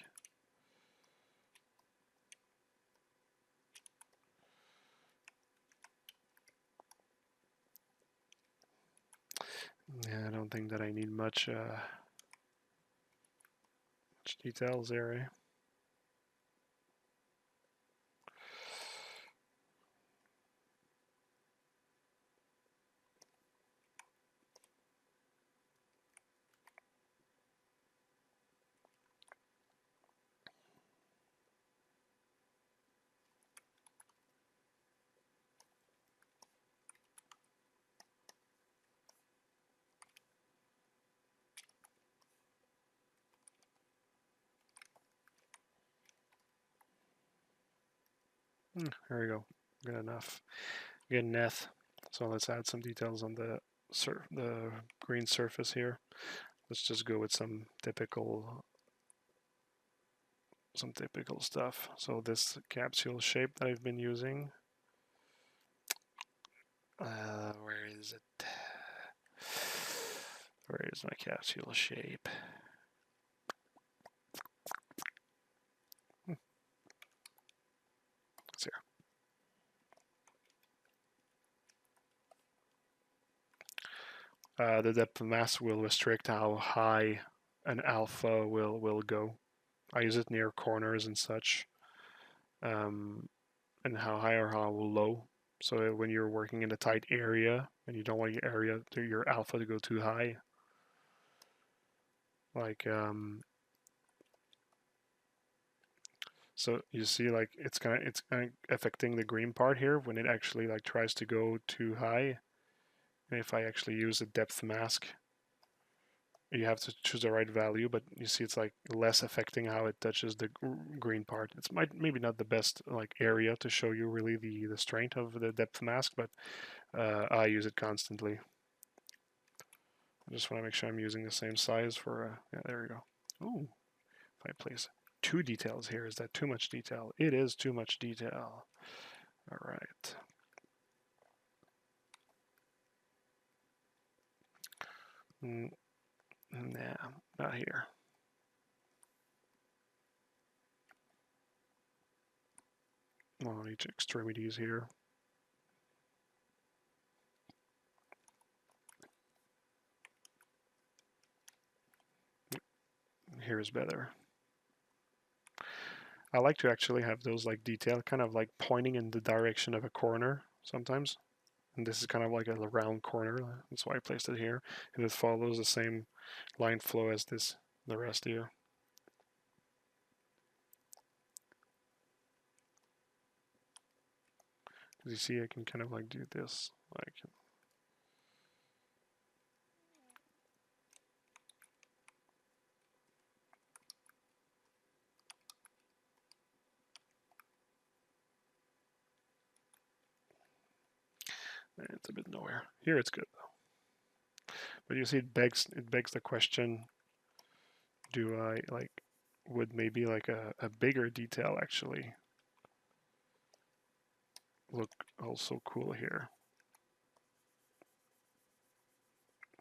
Yeah, I don't think that I need much details there, eh? There we go. Good enough. Good enough. So let's add some details on the green surface here. Let's just go with some typical stuff. So this capsule shape that I've been using. Where is it? Where is my capsule shape? It's here. The depth of mask will restrict how high an alpha will go. I use it near corners and such, and how high or how low. So when you're working in a tight area and you don't want your alpha to go too high, like so you see, like it's kind of affecting the green part here when it actually like tries to go too high. And if I actually use a depth mask, you have to choose the right value, but you see it's like less affecting how it touches the green part. It's maybe not the best like area to show you really the strength of the depth mask, but I use it constantly. I just want to make sure I'm using the same size for yeah, there we go. Oh, if I place 2 details here, is that too much detail? It is too much detail. All right. Nah, not here. On each extremities here. Here is better. I like to actually have those like detail kind of like pointing in the direction of a corner sometimes. And this is kind of like a round corner. That's why I placed it here. And it follows the same line flow as the rest here. As you see, I can kind of like do this, like. It's a bit nowhere. Here it's good though. But you see, it begs the question: do I like? Would maybe like a bigger detail actually look also cool here?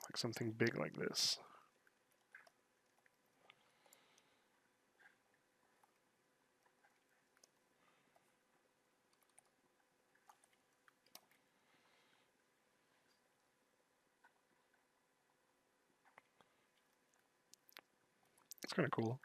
Like something big like this. It's kind of cool.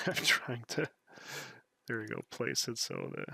I'm trying to, there we go, place it so the,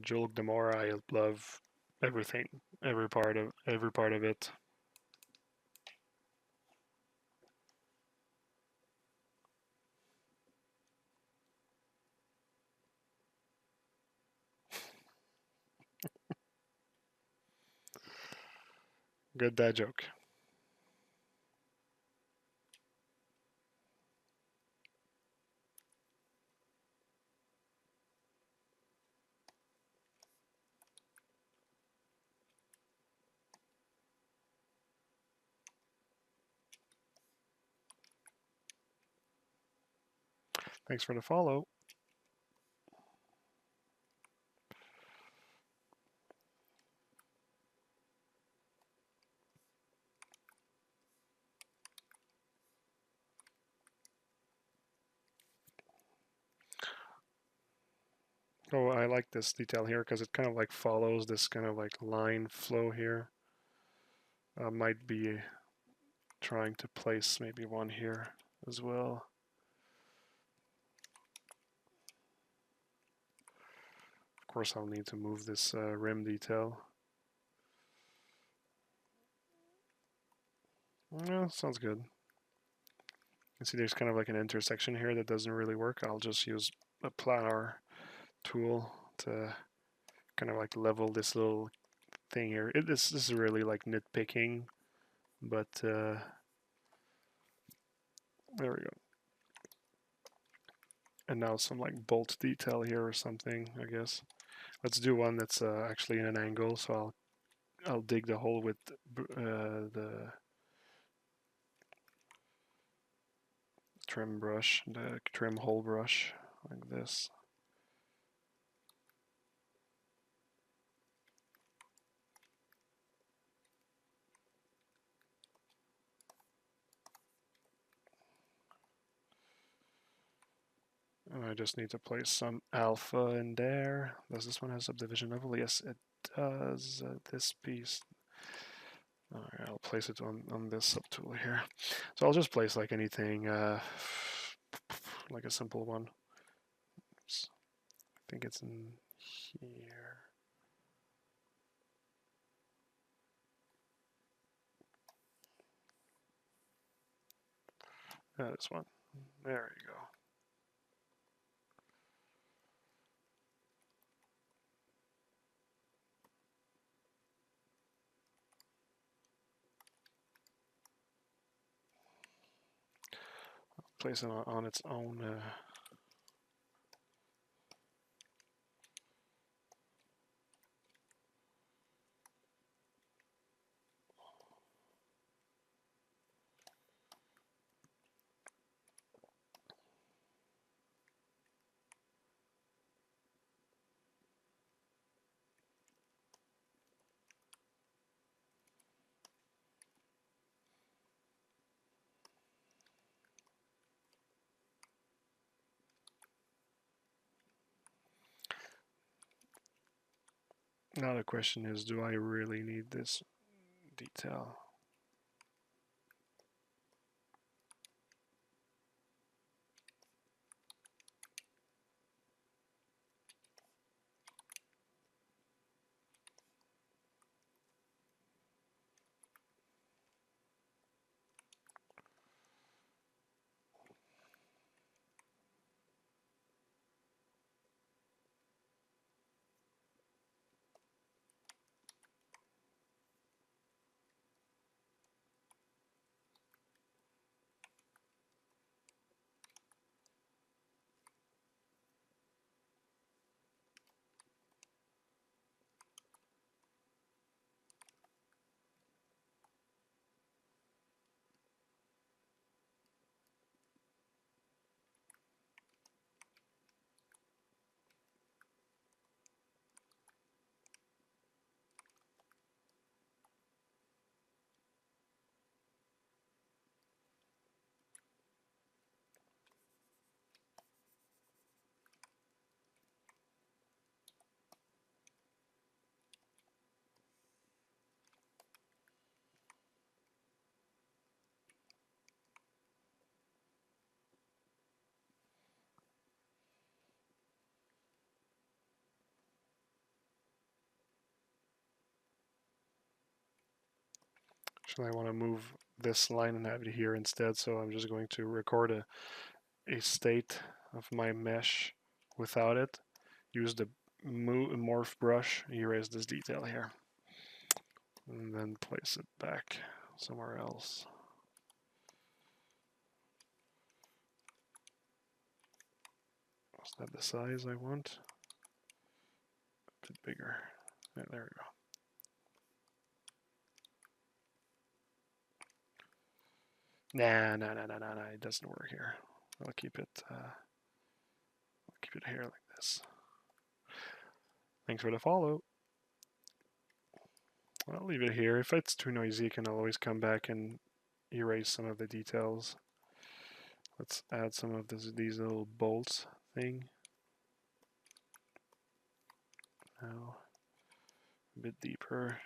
Julg Demora, I love everything, every part of it. Good dad joke. Thanks for the follow. Oh, I like this detail here because it kind of like follows this kind of like line flow here. Might be trying to place maybe one here as well. Of course, I'll need to move this rim detail. Yeah, sounds good. You see there's kind of like an intersection here that doesn't really work. I'll just use a planar tool to kind of like level this little thing here. This is really like nitpicking, but there we go. And now some like bolt detail here or something, I guess. Let's do one that's actually in an angle. So I'll dig the hole with the trim brush, the trim hole brush, like this. And I just need to place some alpha in there. Does this one have subdivision level? Yes, it does. This piece. Alright, I'll place it on this subtool here. So I'll just place like anything. like a simple one. Oops. I think it's in here. This one. There you go. Place it on its own. Now the question is, do I really need this detail? Actually, I want to move this line and have it here instead, so I'm just going to record a state of my mesh without it. Use the morph brush, erase this detail here, and then place it back somewhere else. Is that the size I want? A bit bigger. Yeah, there we go. Nah, it doesn't work here. I'll keep it here like this. Thanks for the follow. I'll leave it here. If it's too noisy, you can always come back and erase some of the details. Let's add some of these little bolts thing. Now, a bit deeper.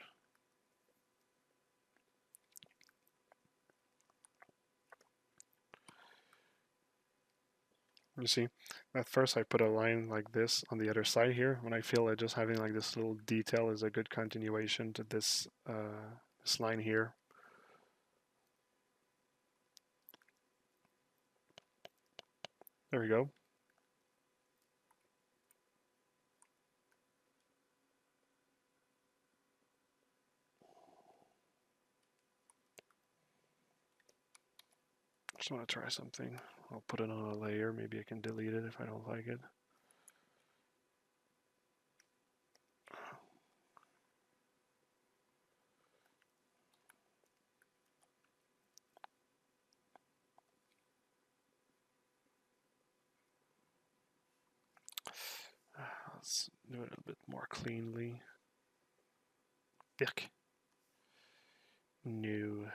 You see, at first I put a line like this on the other side here, when I feel that just having like this little detail is a good continuation to this, this line here. There we go. Just want to try something. I'll put it on a layer. Maybe I can delete it if I don't like it. Let's do it a bit more cleanly. Yuck. New.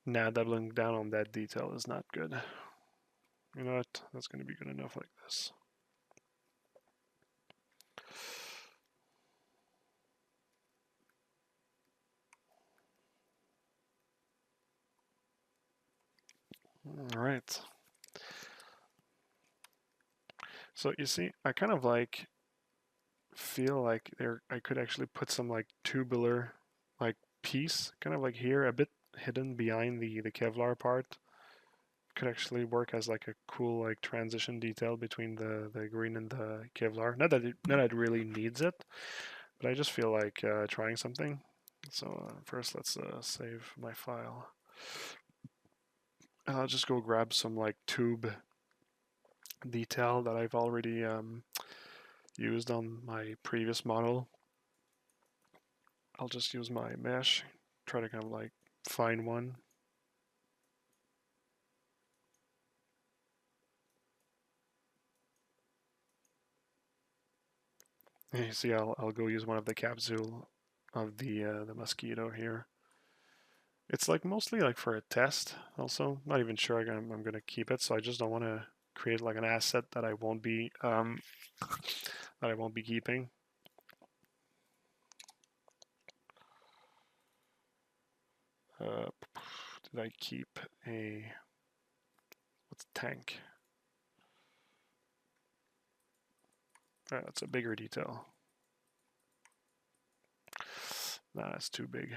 Now doubling down on that detail is not good. You know what? That's going to be good enough like this. All right. So you see, I kind of like feel like there I could actually put some like tubular like piece kind of like here a bit hidden behind the Kevlar part. Could actually work as like a cool like transition detail between the green and the Kevlar. Not that it really needs it, but I just feel like trying something. So first let's save my file. And I'll just go grab some like tube detail that I've already used on my previous model. I'll just use my mesh, try to kind of like find one. And you see, I'll go use one of the capsule of the mosquito here. It's like mostly like for a test. Also, not even sure I'm gonna keep it, so I just don't want to create like an asset that I won't be keeping. Did I keep a what's tank? That's a bigger detail. Nah, that's too big.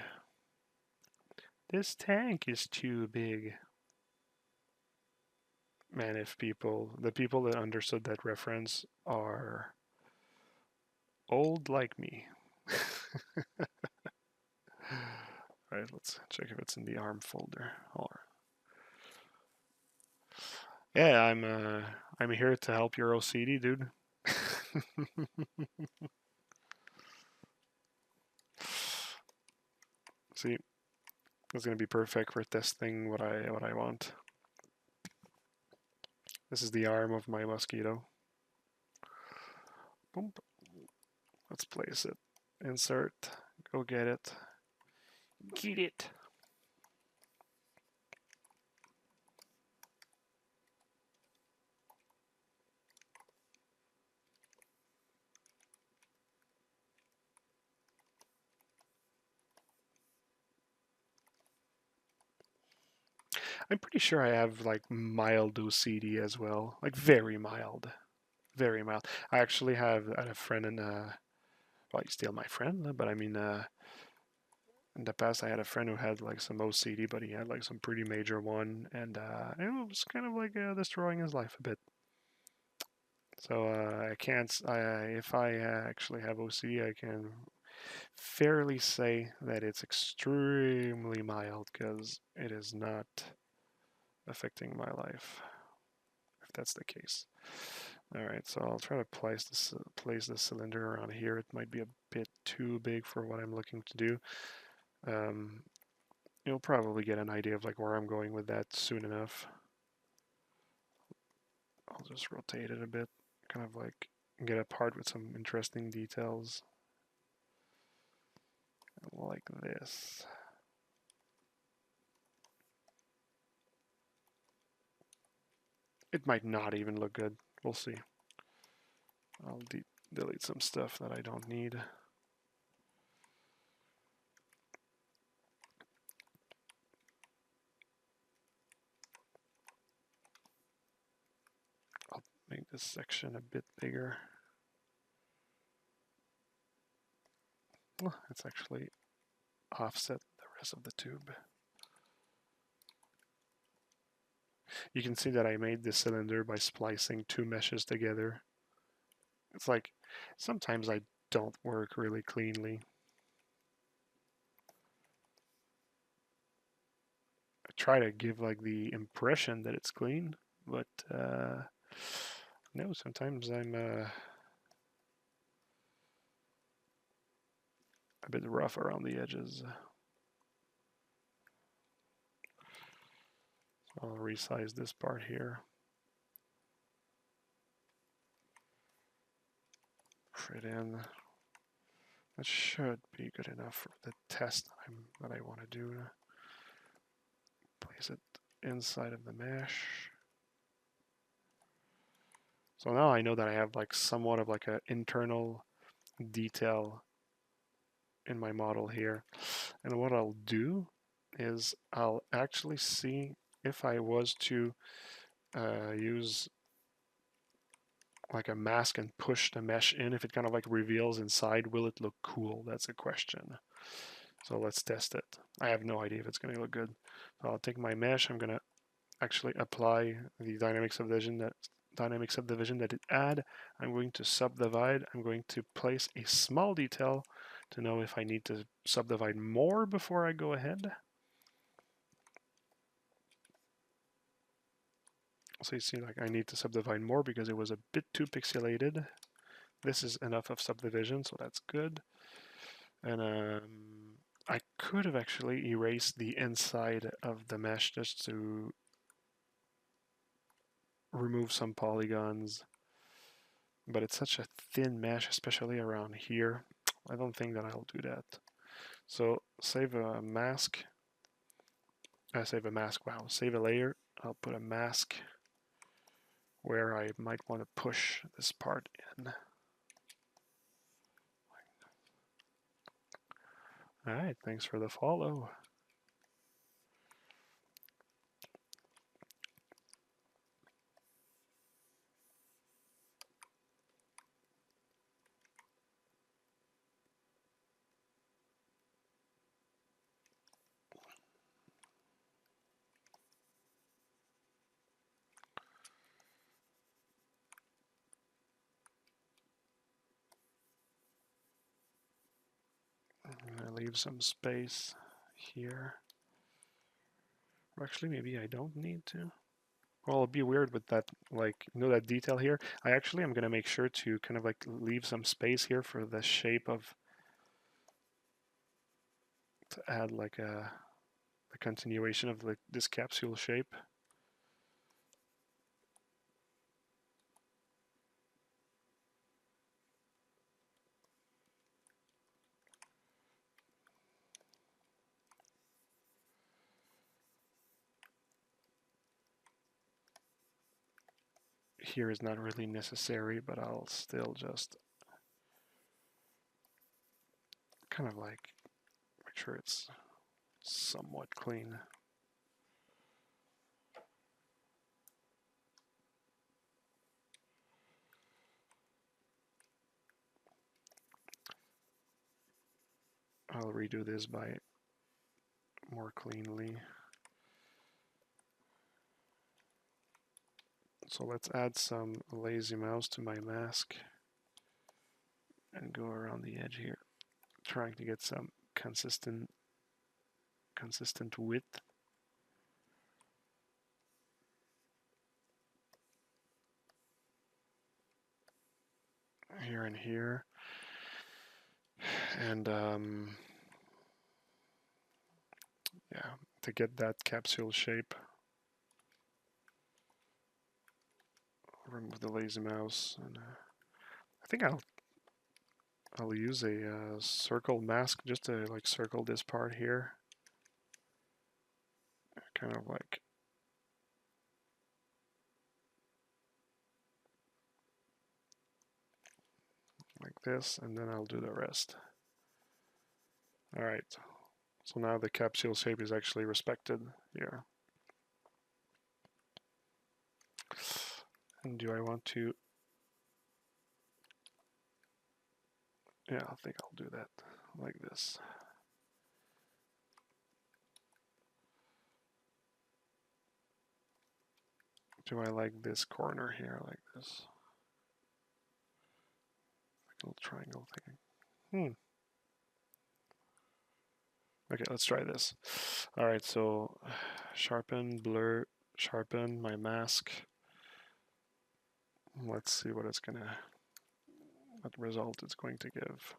This tank is too big. Man, if the people that understood that reference are old like me. Alright, let's check if it's in the ARM folder. Yeah, I'm here to help your OCD, dude. See, it's gonna be perfect for testing what I want. This is the arm of my mosquito. Boom. Let's place it. Insert. Go get it. Get it. I'm pretty sure I have like mild OCD as well, like very mild, very mild. I actually have I had a friend in well, he's still my friend, but I mean in the past I had a friend who had like some OCD, but he had like some pretty major one, and it was kind of like destroying his life a bit. So I can't. If I actually have OCD, I can fairly say that it's extremely mild because it is not affecting my life, if that's the case. All right, so I'll try to place the cylinder around here. It might be a bit too big for what I'm looking to do. Um, you'll probably get an idea of like where I'm going with that soon enough. I'll just rotate it a bit, kind of like get a part with some interesting details, like this. It might not even look good. We'll see. I'll delete some stuff that I don't need. I'll make this section a bit bigger. It's actually offset the rest of the tube. You can see that I made this cylinder by splicing two meshes together. It's like sometimes I don't work really cleanly. I try to give like the impression that it's clean, but no, sometimes I'm a bit rough around the edges. So I'll resize this part here. Fit in. That should be good enough for the test that I want to do. Place it inside of the mesh. So now I know that I have like somewhat of like an internal detail in my model here. And what I'll do is I'll actually see if I was to use like a mask and push the mesh in, if it kind of like reveals inside, will it look cool? That's a question. So let's test it. I have no idea if it's going to look good. So I'll take my mesh. I'm going to actually apply the dynamic subdivision that it add. I'm going to subdivide. I'm going to place a small detail to know if I need to subdivide more before I go ahead. So you see, like, I need to subdivide more because it was a bit too pixelated. This is enough of subdivision, so that's good. And I could have actually erased the inside of the mesh just to remove some polygons, but it's such a thin mesh, especially around here. I don't think that I'll do that. So save a mask. Save a mask. Wow. Save a layer. I'll put a mask where I might want to push this part in. All right. Thanks for the follow. I'm gonna leave some space here. Or actually, maybe I don't need to. Well, it'll be weird with that, like, you know, that detail here. I actually am gonna make sure to kind of like leave some space here for the shape of, to add like a the continuation of like this capsule shape. Here is not really necessary, but I'll still just kind of like make sure it's somewhat clean. I'll redo this by more cleanly. So let's add some lazy mouse to my mask and go around the edge here, trying to get some consistent width. Here and here. And yeah, to get that capsule shape, remove the lazy mouse, and I think I'll use a circle mask just to like circle this part here, kind of like this, and then I'll do the rest. All right, so now the capsule shape is actually respected here. And do I want to? Yeah, I think I'll do that like this. Do I like this corner here like this? Like a little triangle thing. Okay, let's try this. All right, so sharpen, blur, sharpen my mask. Let's see what what result it's going to give.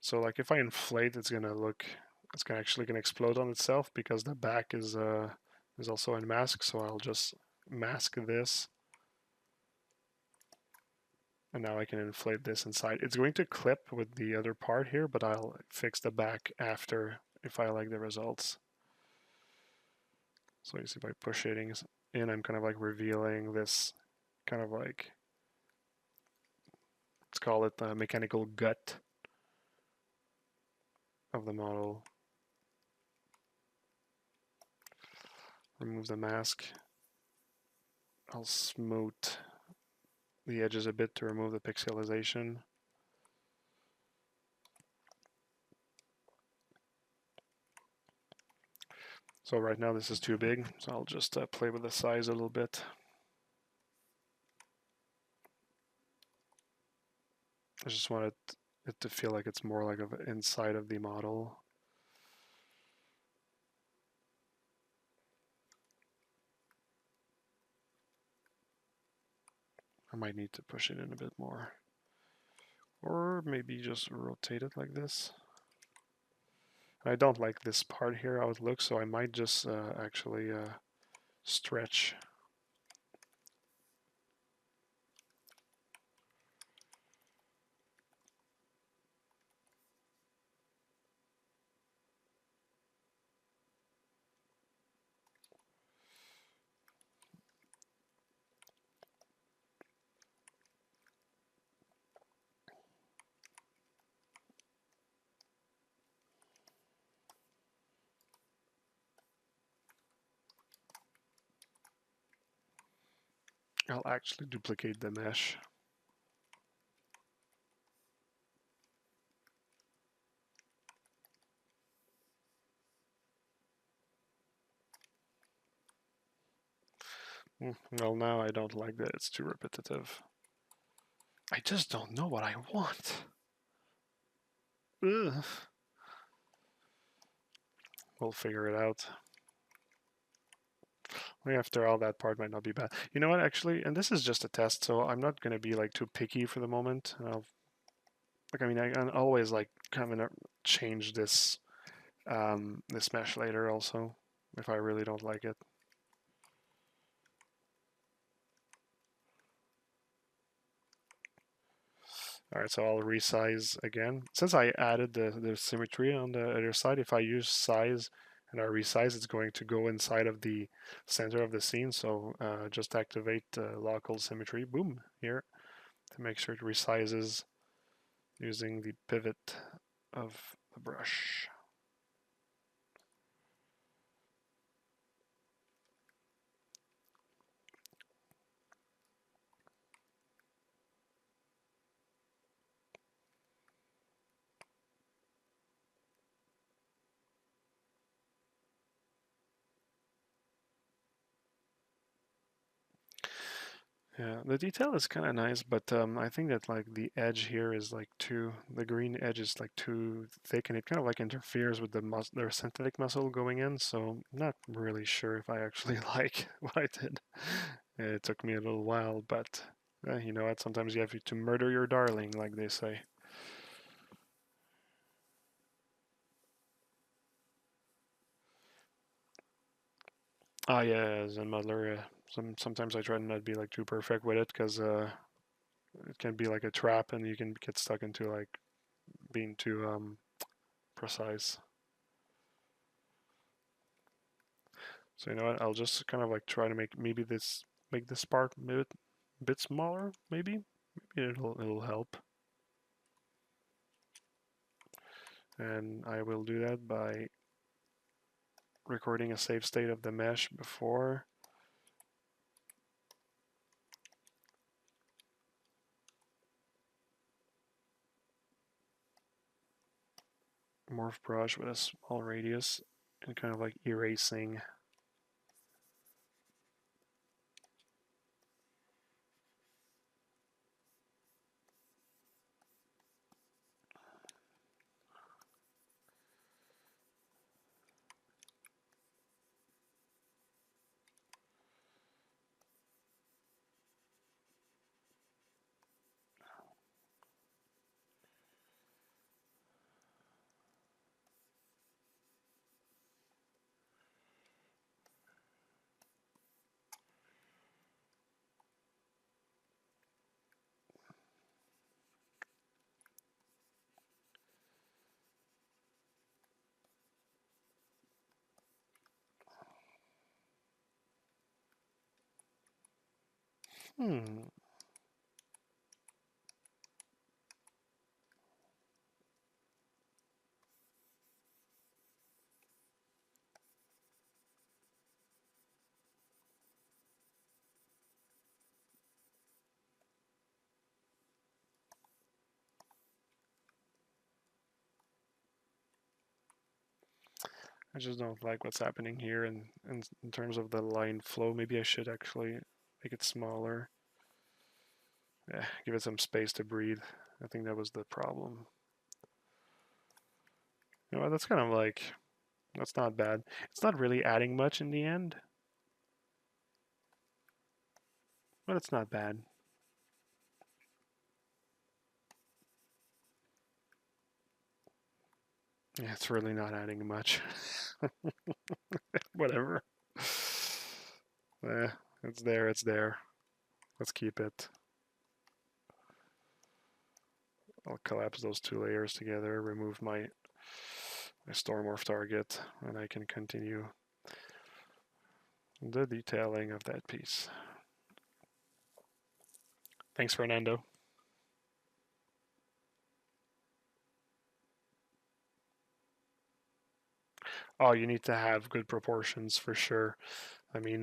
So like if I inflate, it's actually gonna explode on itself because the back is also unmasked. So I'll just mask this, and now I can inflate this inside. It's going to clip with the other part here, but I'll fix the back after if I like the results. So you see by pushing in, I'm kind of like revealing this kind of like, let's call it the mechanical gut of the model. remove the mask. I'll smooth the edges a bit to remove the pixelization. So right now this is too big, so I'll just play with the size a little bit. I just wanted it to feel like it's more like inside of the model. I might need to push it in a bit more. Or maybe just rotate it like this. I don't like this part here, how it looks, so I might just actually stretch. I'll actually duplicate the mesh. Well, now I don't like that, it's too repetitive. I just don't know what I want. Ugh. We'll figure it out. After all, that part might not be bad. You know what, actually, and this is just a test, so I'm not going to be like too picky for the moment. Like, I mean, I can always like kind of change this this mesh later also, if I really don't like it. Alright, so I'll resize again. Since I added the symmetry on the other side, if I use size and I resize, it's going to go inside of the center of the scene. So just activate local symmetry, boom, here, to make sure it resizes using the pivot of the brush. Yeah, the detail is kind of nice, but I think that like the edge here is like the green edge is like too thick, and it kind of like interferes with the synthetic muscle going in. So I'm not really sure if I actually like what I did. It took me a little while, but you know what? Sometimes you have to murder your darling, like they say. Ah, yeah, as a modeler, sometimes I try to not be like too perfect with it because it can be like a trap, and you can get stuck into like being too precise. So you know what? I'll just kind of like try to make this part a bit smaller. Maybe it'll help. And I will do that by recording a save state of the mesh before. Morph brush with a small radius and kind of like erasing. Hmm. I just don't like what's happening here in terms of the line flow. Maybe I should actually make it smaller. Yeah, give it some space to breathe. I think that was the problem. You know what, that's kind of like, that's not bad. It's not really adding much in the end, but it's not bad. Yeah, it's really not adding much. Whatever. Eh, it's there, it's there. Let's keep it. I'll collapse those two layers together, remove my Stormorph target, and I can continue the detailing of that piece. Thanks, Fernando. Oh, you need to have good proportions for sure. I mean,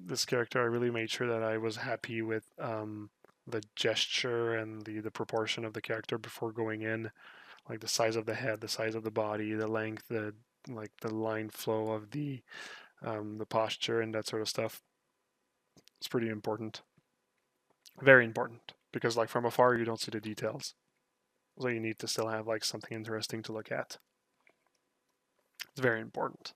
this character, I really made sure that I was happy with the gesture and the proportion of the character before going in, like the size of the head, the size of the body, the length, the like the line flow of the posture and that sort of stuff. It's pretty important, very important, because like from afar you don't see the details, so you need to still have like something interesting to look at. It's very important.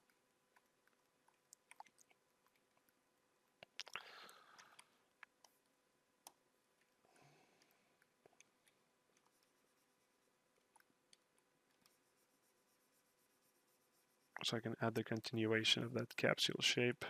So I can add the continuation of that capsule shape.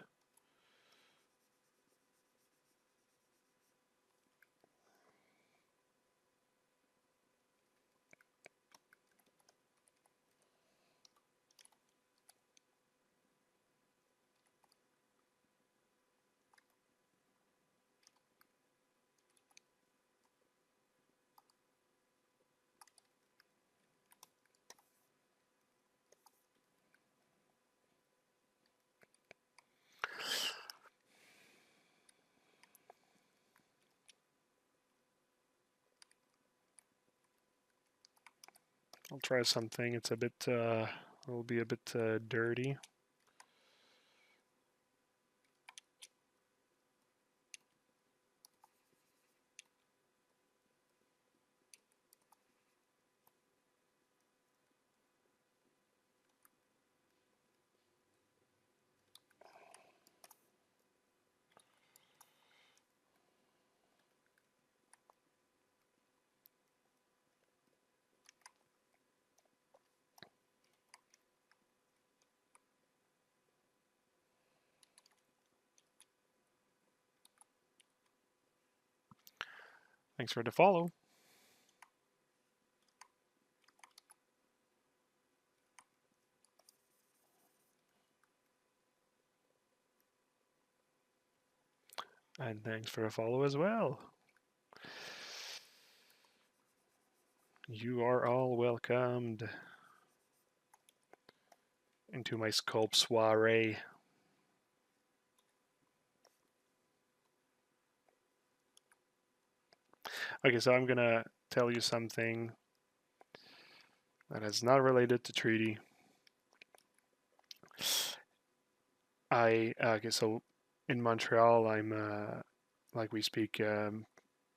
I'll try something. It's a bit, will be a bit dirty. Thanks for the follow. And thanks for the follow as well. You are all welcomed into my Sculpt Soirée. Okay, so I'm gonna tell you something that is not related to 3D. Okay, so in Montreal, I'm like we speak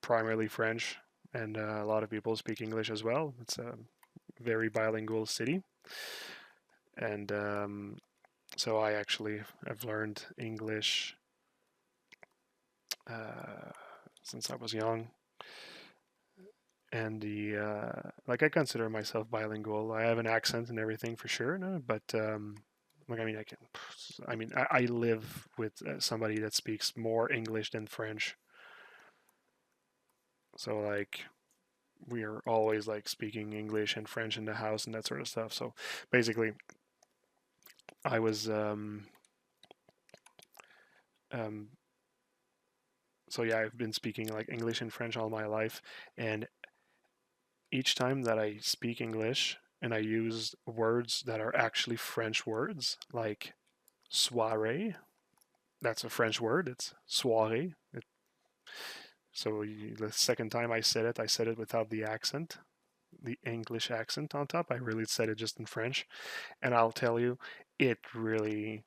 primarily French, and a lot of people speak English as well. It's a very bilingual city, and so I actually have learned English since I was young. And like I consider myself bilingual. I have an accent and everything for sure, no? But like I live with somebody that speaks more English than French. So like we are always like speaking English and French in the house and that sort of stuff. So basically, I was um, so yeah, I've been speaking like English and French all my life, and each time that I speak English and I use words that are actually French words, like soirée, that's a French word. It's soirée. The second time I said it without the accent, the English accent on top. I really said it just in French. And I'll tell you, it really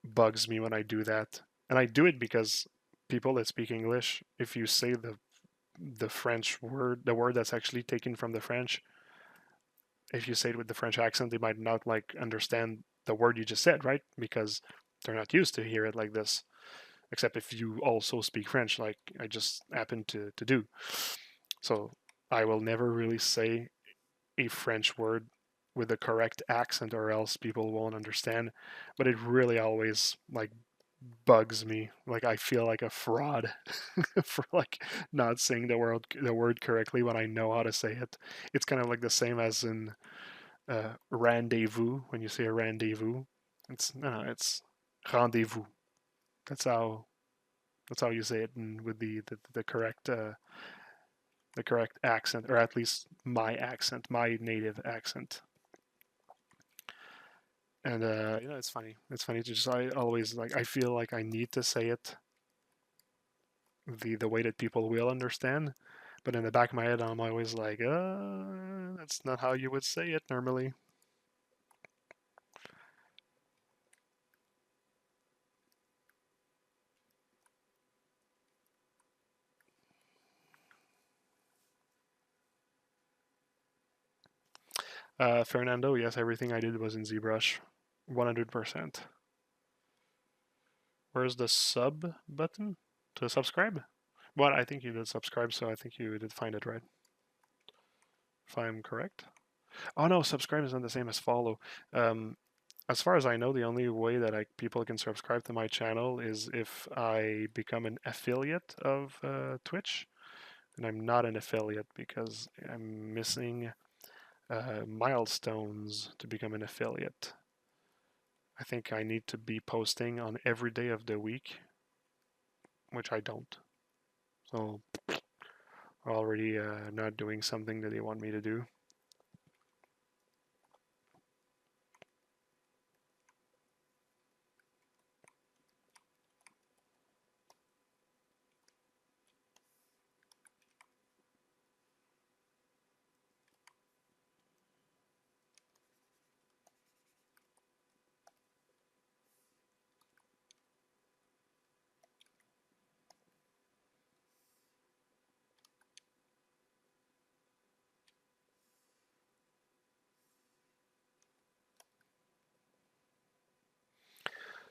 bugs me when I do that. And I do it because people that speak English, if you say the French word, the word that's actually taken from the French, if you say it with the French accent, they might not like understand the word you just said, right? Because they're not used to hear it like this. Except if you also speak French, like I just happen to do. So I will never really say a French word with the correct accent, or else people won't understand. But it really always like bugs me. Like I feel like a fraud for like not saying the word correctly when I know how to say it. It's kind of like the same as in rendezvous. When you say a rendezvous, it's no, it's rendezvous. That's how you say it, and with the correct accent, or at least my accent, my native accent. And it's funny. It's funny to just I always like I feel like I need to say it the way that people will understand. But in the back of my head, I'm always like, that's not how you would say it normally. Fernando, yes, everything I did was in ZBrush, 100%. Where's the sub button to subscribe? Well, I think you did subscribe, so I think you did find it right. If I'm correct. Oh no, subscribe is not the same as follow. Um, as far as I know, the only way that people can subscribe to my channel is if I become an affiliate of Twitch, and I'm not an affiliate because I'm missing milestones to become an affiliate. I think I need to be posting on every day of the week, which I don't. So already not doing something that they want me to do.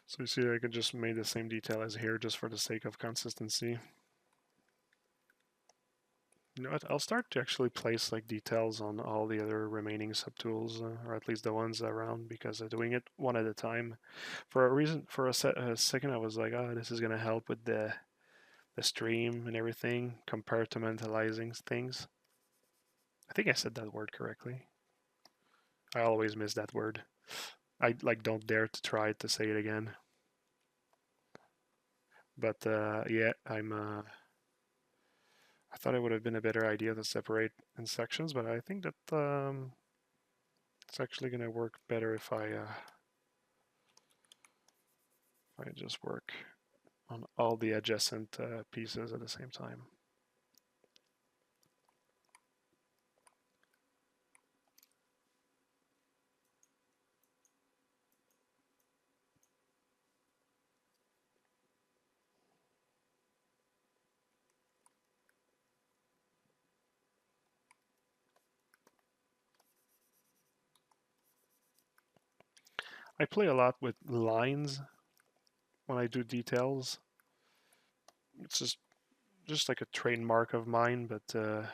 So you see, I could just make the same detail as here just for the sake of consistency. You know what? I'll start to actually place like details on all the other remaining subtools, or at least the ones around, because doing it one at a time, for a reason, for a second, I was like, oh, this is gonna help with the stream and everything, compartmentalizing things. I think I said that word correctly. I always miss that word. I like don't dare to try to say it again. But yeah, I thought it would have been a better idea to separate in sections, but I think that it's actually going to work better if I just work on all the adjacent pieces at the same time. I play a lot with lines when I do details. It's just like a trademark of mine, but it's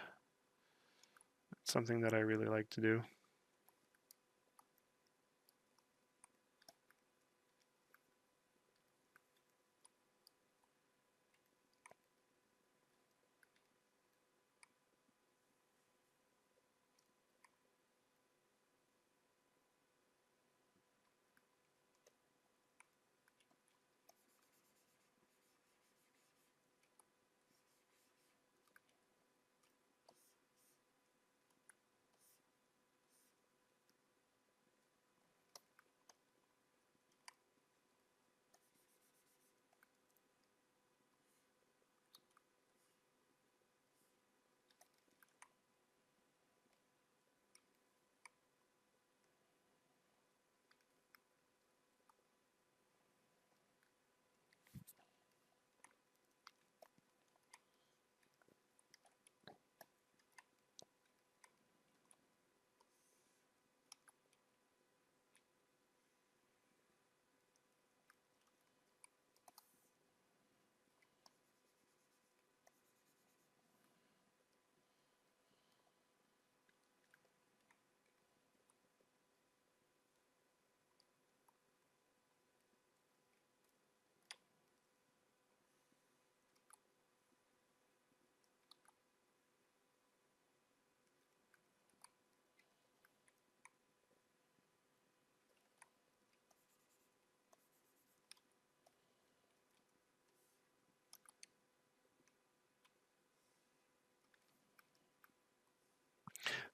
something that I really like to do.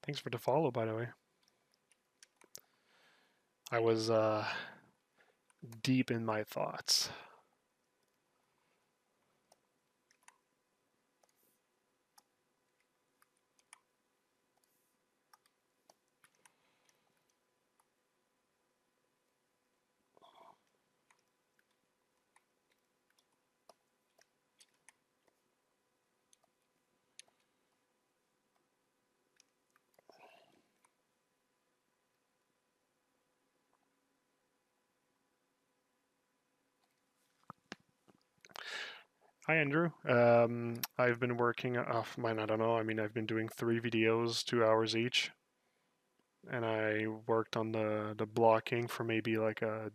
Thanks for the follow, by the way. I was deep in my thoughts. Hi, Andrew. I've been working off mine. I don't know. I mean, I've been doing 3 videos, 2 hours each, and I worked on the blocking for maybe like a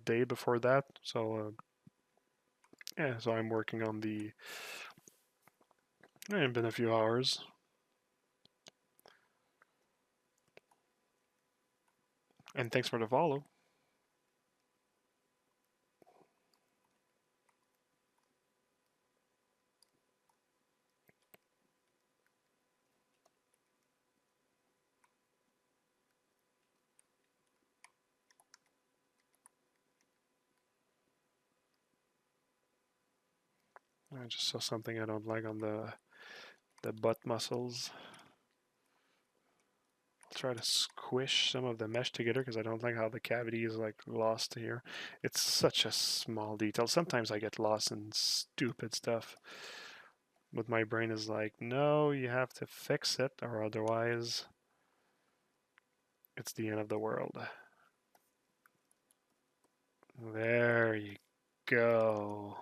day before that. So yeah, so I'm working on the. It's been a few hours, and thanks for the follow. I just saw something I don't like on the butt muscles. I'll try to squish some of the mesh together because I don't like how the cavity is like lost here. It's such a small detail. Sometimes I get lost in stupid stuff. But my brain is like, no, you have to fix it or otherwise it's the end of the world. There you go.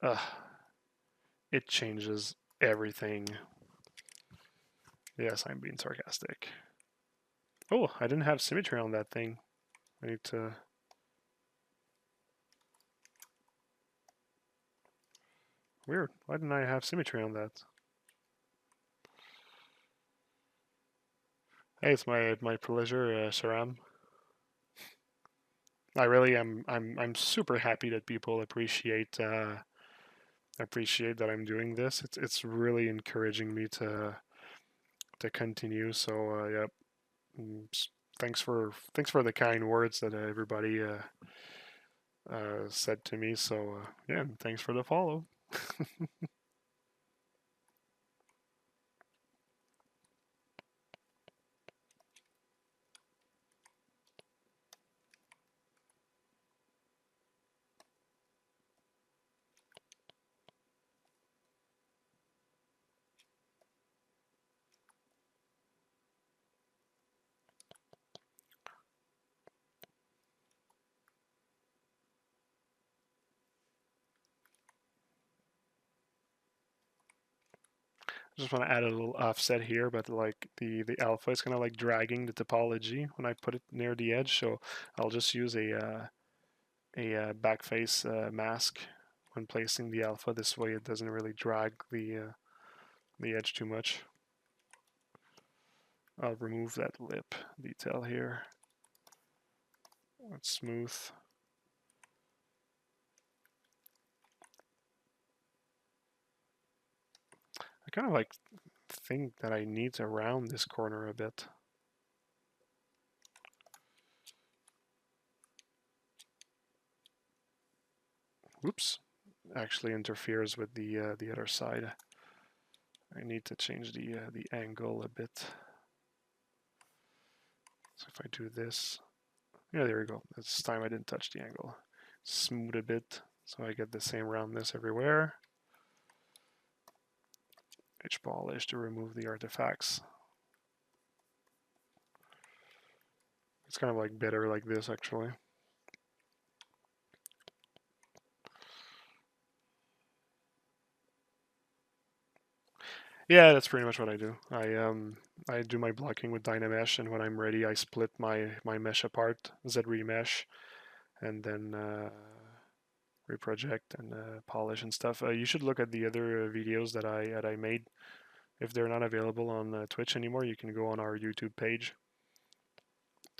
Ugh, it changes everything. Yes, I'm being sarcastic. Oh, I didn't have symmetry on that thing. I need to... Weird. Why didn't I have symmetry on that? Hey, it's my pleasure, Saram. I really am. I'm super happy that people appreciate that I'm doing this. It's really encouraging me to continue. So yeah, thanks for the kind words that everybody said to me. So yeah, and thanks for the follow. I just want to add a little offset here, but like the alpha is kind of like dragging the topology when I put it near the edge. So I'll just use a backface mask when placing the alpha. This way, it doesn't really drag the edge too much. I'll remove that lip detail here. That's smooth. I kind of like think that I need to round this corner a bit. Whoops, actually interferes with the other side. I need to change the angle a bit. So if I do this, yeah, there we go. This time I didn't touch the angle. Smooth a bit so I get the same roundness everywhere. Edge polish to remove the artifacts. It's kind of like better like this actually. Yeah, that's pretty much what I do. I do my blocking with Dynamesh, and when I'm ready, I split my mesh apart, Z remesh, and then reproject and polish and stuff. You should look at the other videos that I made. If they're not available on Twitch anymore, you can go on our YouTube page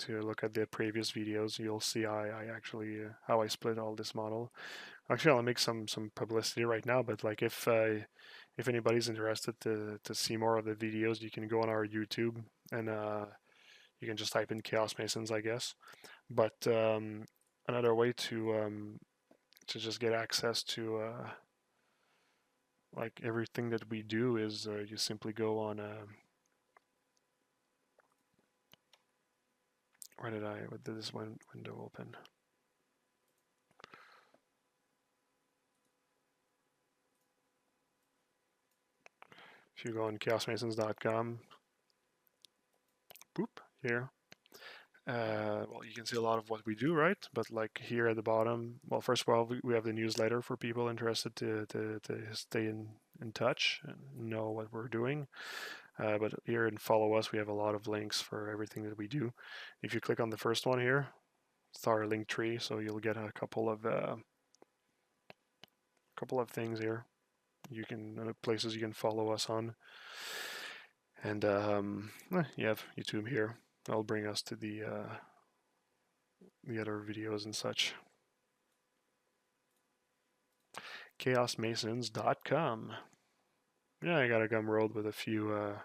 to look at the previous videos. You'll see I actually how I split all this model. Actually, I'll make some publicity right now, but like if anybody's interested to see more of the videos, you can go on our YouTube and you can just type in Chaos Masons, I guess. But another way to just get access to like everything that we do is you simply go on what did this window open? If you go on chaosmasons.com, boop, here. Well, you can see a lot of what we do, right? But like here at the bottom, well, first of all, we have the newsletter for people interested to stay in touch and know what we're doing. But here and follow us, we have a lot of links for everything that we do. If you click on the first one here, it's our link tree, so you'll get a couple of things here. You can places you can follow us on, and you have YouTube here. That'll bring us to the other videos and such. chaosmasons.com. Yeah, I got a Gumroad with a few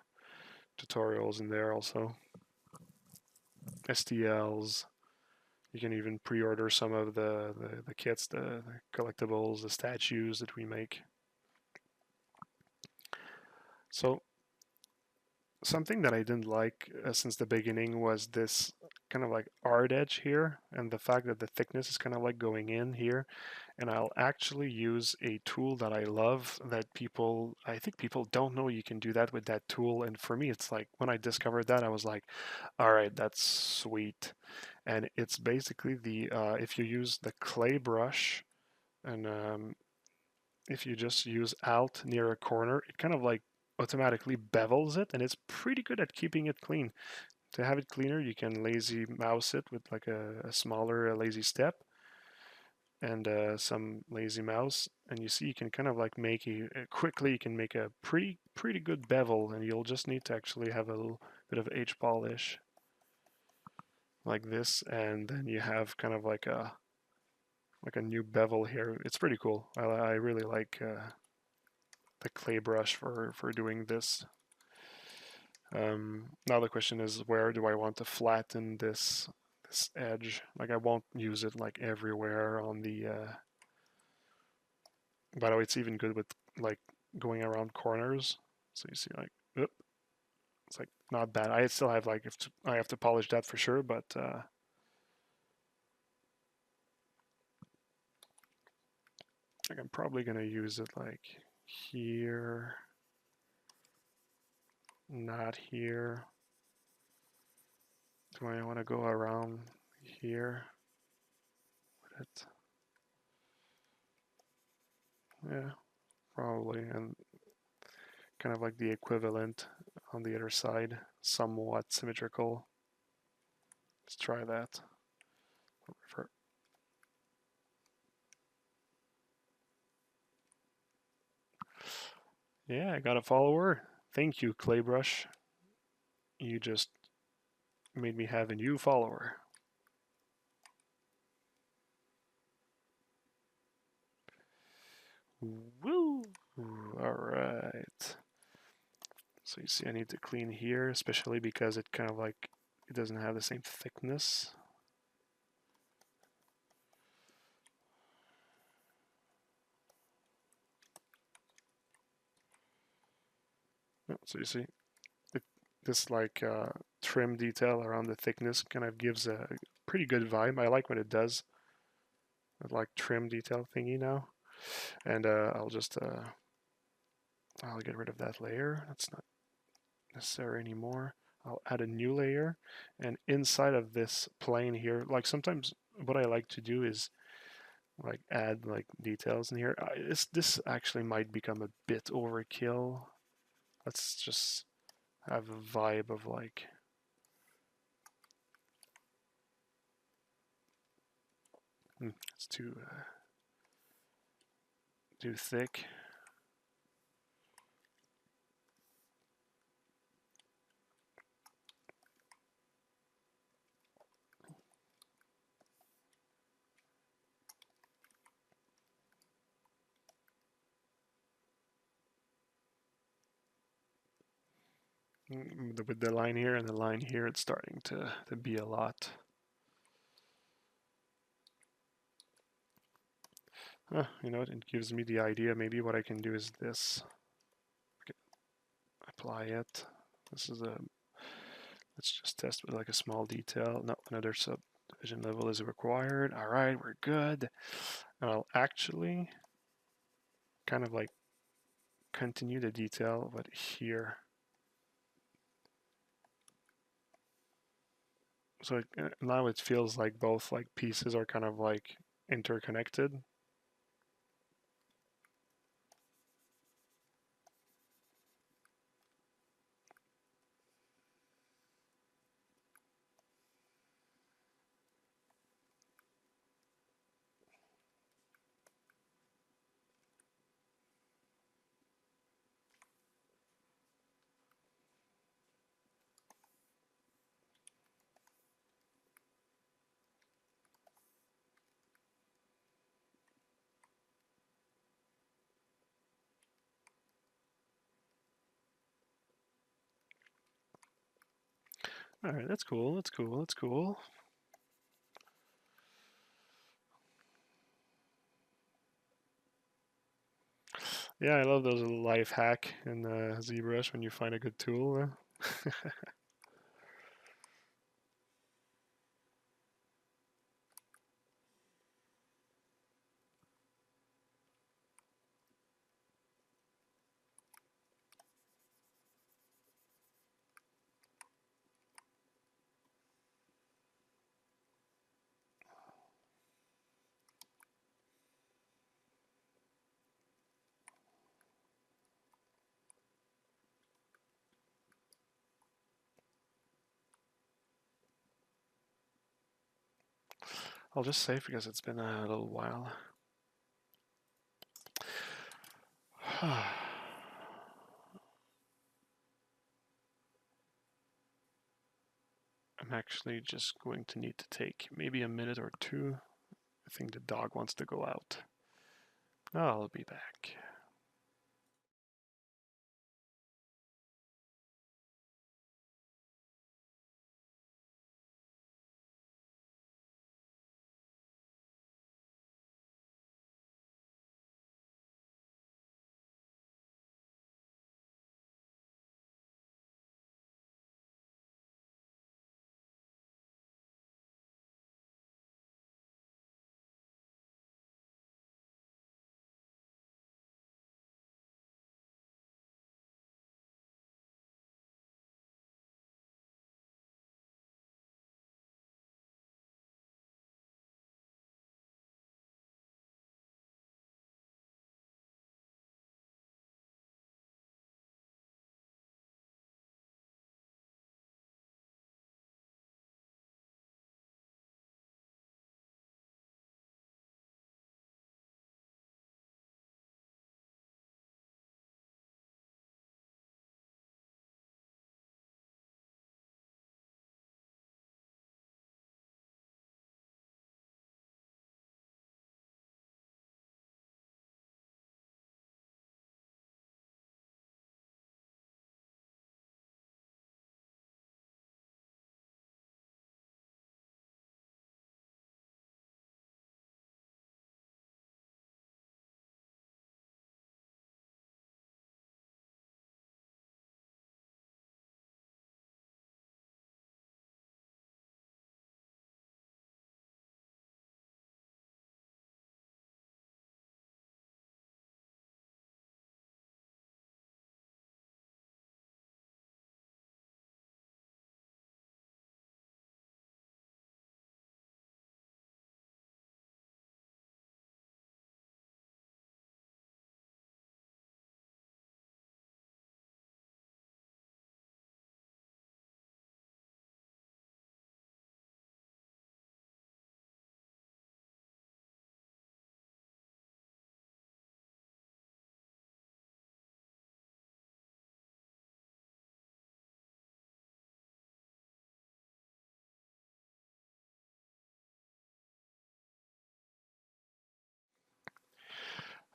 tutorials in there also. STLs. You can even pre-order some of the kits, the collectibles, the statues that we make. So something that I didn't like since the beginning was this kind of like art edge here, and the fact that the thickness is kind of like going in here. And I'll actually use a tool that I love that I think people don't know you can do that with that tool. And for me, it's like when I discovered that, I was like, all right, that's sweet. And it's basically if you use the clay brush and if you just use Alt near a corner, it kind of like automatically bevels it, and it's pretty good at keeping it clean. To have it cleaner, you can lazy mouse it with like a smaller lazy step and some lazy mouse, and you see you can kind of like make quickly you can make a pretty good bevel, and you'll just need to actually have a little bit of H polish like this, and then you have kind of like a new bevel here. It's pretty cool. I really like the clay brush for doing this. Now the question is, where do I want to flatten this edge? Like I won't use it like everywhere on the by the way, it's even good with like going around corners. So you see like, oop, it's like not bad. I still have like, I have to polish that for sure, but like I'm probably gonna use it like here, not here. Do I want to go around here with it? Yeah, probably, and kind of like the equivalent on the other side, somewhat symmetrical. Let's try that. Yeah, I got a follower. Thank you, Claybrush. You just made me have a new follower. Woo! Alright. So you see I need to clean here, especially because it kind of like, it doesn't have the same thickness. So you see, this like trim detail around the thickness kind of gives a pretty good vibe. I like what it does. I like trim detail thingy now. And I'll get rid of that layer. That's not necessary anymore. I'll add a new layer, and inside of this plane here, like sometimes what I like to do is like add like details in here. This actually might become a bit overkill. Let's just have a vibe of like it's too thick. with the line here and the line here, it's starting to be a lot. You know what? It gives me the idea. Maybe what I can do is this. Okay. Apply it. This is a. Let's just test with like a small detail. No, another subdivision level is required. All right, we're good. And I'll actually kind of like continue the detail, but here. So now it feels like both like pieces are kind of like interconnected. All right, that's cool. That's cool. That's cool. Yeah, I love those little life hack in Zbrush when you find a good tool. I'll just save because it's been a little while. I'm actually just going to need to take maybe a minute or two. I think the dog wants to go out. I'll be back.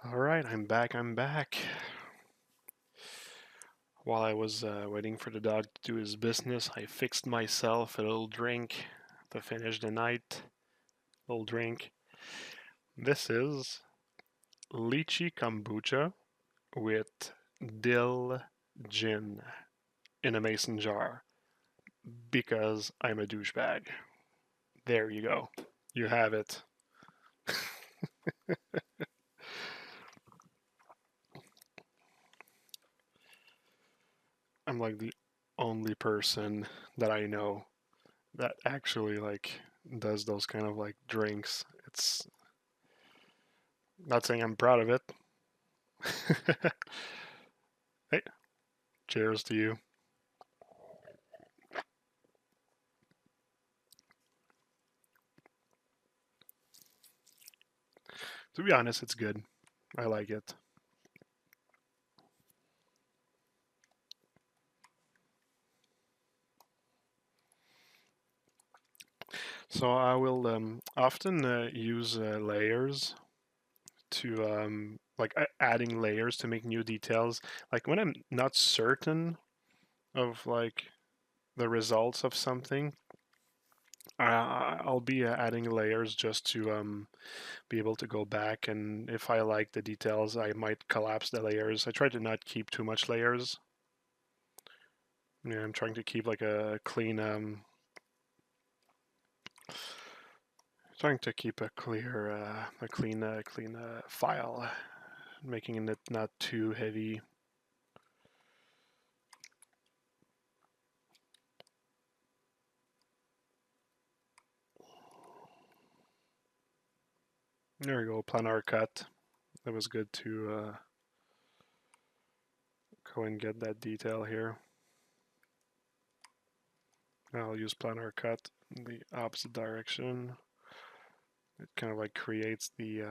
All right, I'm back. I'm back. While I was waiting for the dog to do his business, I fixed myself a little drink to finish the night. Little drink. This is lychee kombucha with dill gin in a mason jar because I'm a douchebag. There you go. You have it. I'm like the only person that I know that actually like does those kind of like drinks. It's not saying I'm proud of it. Hey, cheers to you. To be honest, it's good. I like it. So I will often use layers to like adding layers to make new details. Like when I'm not certain of like the results of something, I'll be adding layers just to be able to go back, and if I like the details, I might collapse the layers. I try to not keep too much layers. Yeah, I'm trying to keep like a clean trying to keep a clear a clean file, making it not too heavy. There we go, planar cut. That was good to go and get that detail here. I'll use planar cut in the opposite direction. It kind of like creates the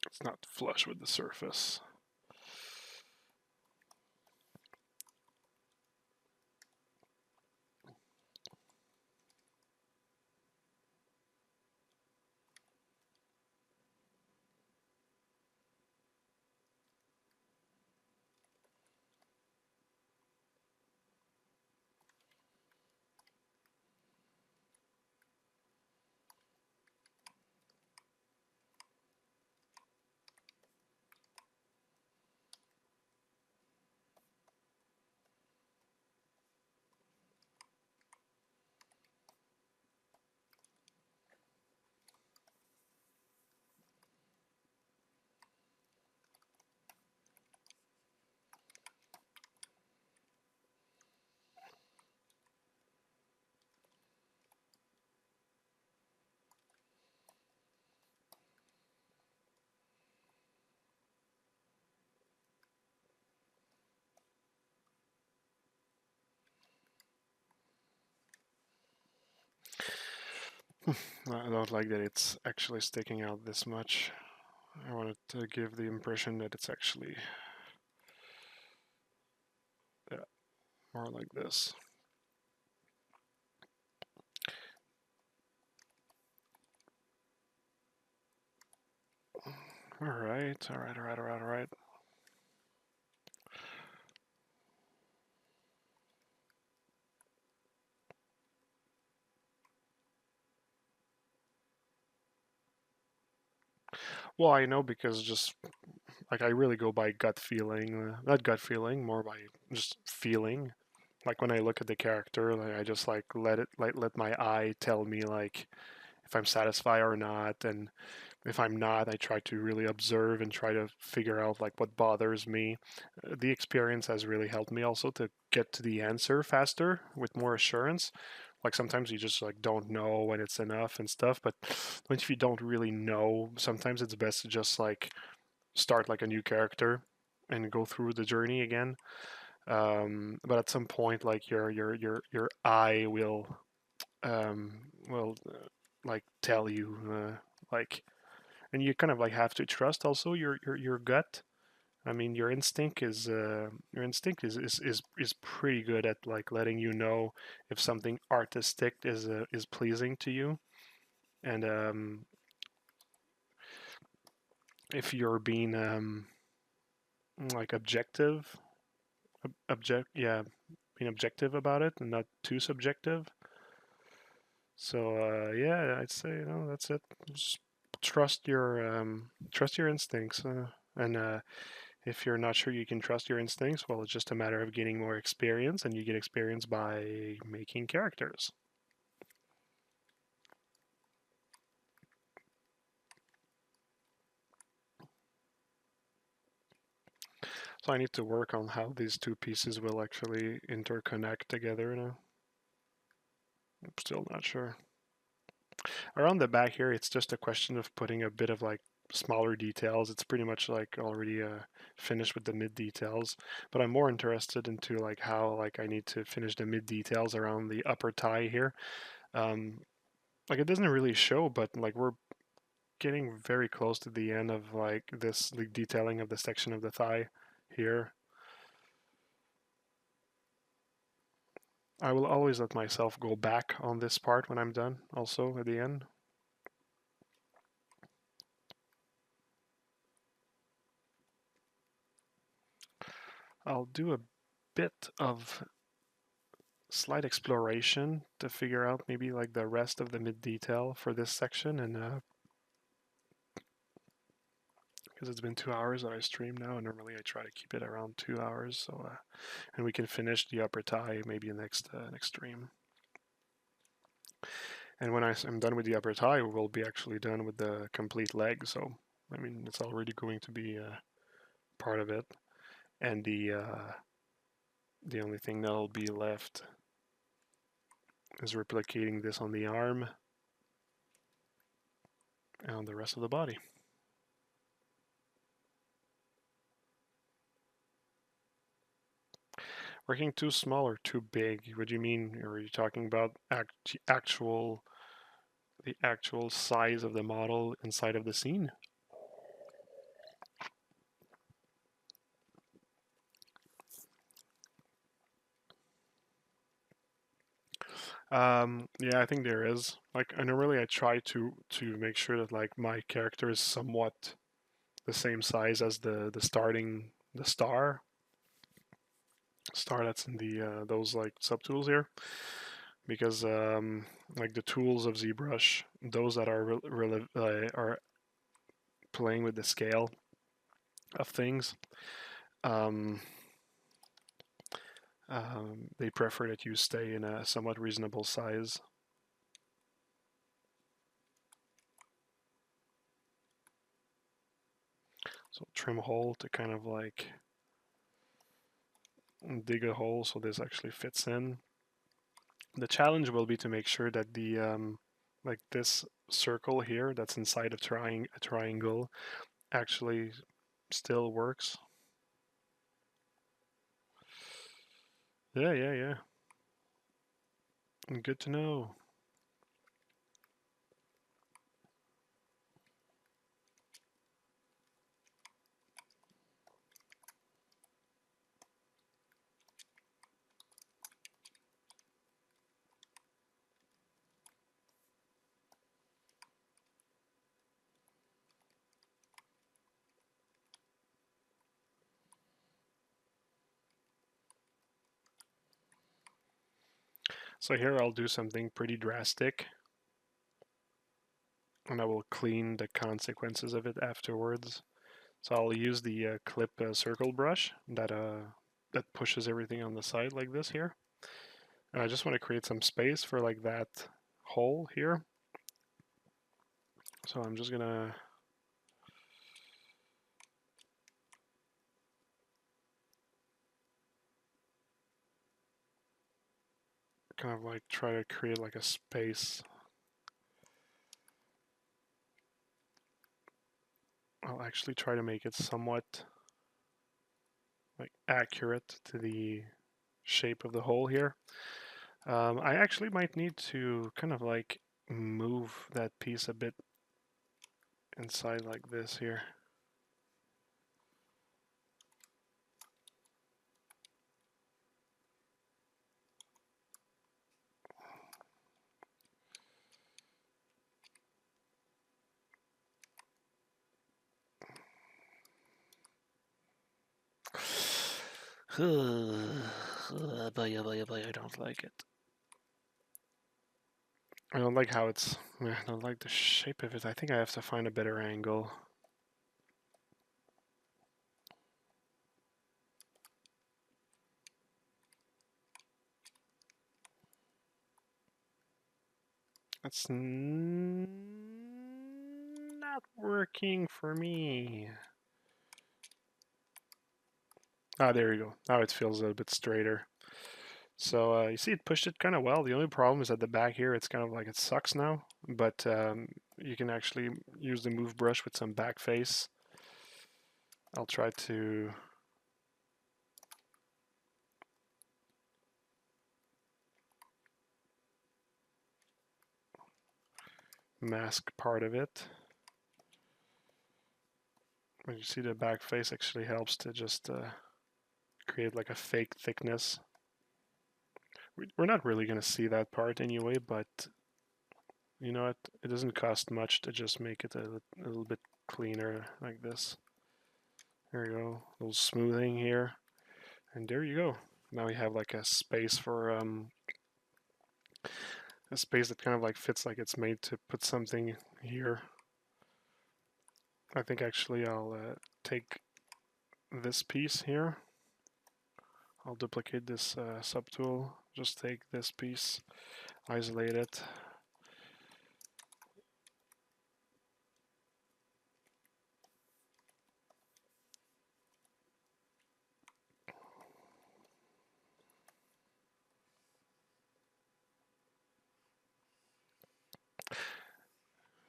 it's not flush with the surface. I don't like that it's actually sticking out this much. I wanted to give the impression that it's actually more like this. Alright, alright. Well, I know because just like I really go by gut feeling, not gut feeling, more by just feeling. Like when I look at the character, like I just like let my eye tell me like if I'm satisfied or not, and if I'm not, I try to really observe and try to figure out like what bothers me. The experience has really helped me also to get to the answer faster with more assurance. Like sometimes you just like don't know when it's enough and stuff, but if you don't really know, sometimes it's best to just like start like a new character and go through the journey again. But at some point, like your eye will like tell you like, and you kind of like have to trust also your gut. I mean, your instinct is pretty good at like letting you know if something artistic is pleasing to you, and if you're being like yeah, being objective about it and not too subjective. So yeah, I'd say that's it. Just trust your instincts, and if you're not sure you can trust your instincts, well, it's just a matter of getting more experience, and you get experience by making characters. So I need to work on how these two pieces will actually interconnect together now. I'm still not sure. Around the back here, it's just a question of putting a bit of like smaller details. It's pretty much like already finished with the mid details, but I'm more interested into like how like I need to finish the mid details around the upper tie here. Um, like it doesn't really show, but like we're getting very close to the end of like this the detailing of the section of the thigh here. I will always let myself go back on this part when I'm done also at the end. I'll do a bit of slight exploration to figure out maybe like the rest of the mid detail for this section, and because it's been 2 hours that I stream now, and normally I try to keep it around 2 hours, so and we can finish the upper tie maybe next stream. And when I'm done with the upper tie, we'll be actually done with the complete leg. So I mean, it's already going to be part of it, and the only thing that'll be left is replicating this on the arm and on the rest of the body. Working too small or too big? What do you mean? Are you talking about the actual size of the model inside of the scene? Yeah, I think there is. Like, I normally I try to make sure that like my character is somewhat the same size as the star that's in the those like subtools here, because like the tools of ZBrush, those that are playing with the scale of things, um, they prefer that you stay in a somewhat reasonable size. So trim hole to kind of like dig a hole so this actually fits in. The challenge will be to make sure that the like this circle here that's inside of a triangle actually still works. Yeah. Good to know. So here I'll do something pretty drastic, and I will clean the consequences of it afterwards. So I'll use the clip circle brush that pushes everything on the side like this here. And I just want to create some space for like that hole here. So I'm just gonna kind of like try to create like a space. I'll actually try to make it somewhat like accurate to the shape of the hole here. I actually might need to kind of like move that piece a bit inside like this here. Boy, I don't like it. I don't like how it's... I don't like the shape of it. I think I have to find a better angle. That's not working for me. Ah, there you go. Now it feels a little bit straighter. So you see it pushed it kind of well. The only problem is at the back here, it's kind of like it sucks now. But you can actually use the move brush with some back face. I'll try to... mask part of it. When you see the back face actually helps to just create like a fake thickness. We're not really going to see that part anyway, but you know what? It doesn't cost much to just make it a little bit cleaner like this. There you go. A little smoothing here. And there you go. Now we have like a space for a space that kind of like fits like it's made to put something here. I think actually I'll take this piece here. I'll duplicate this subtool. Just take this piece, isolate it.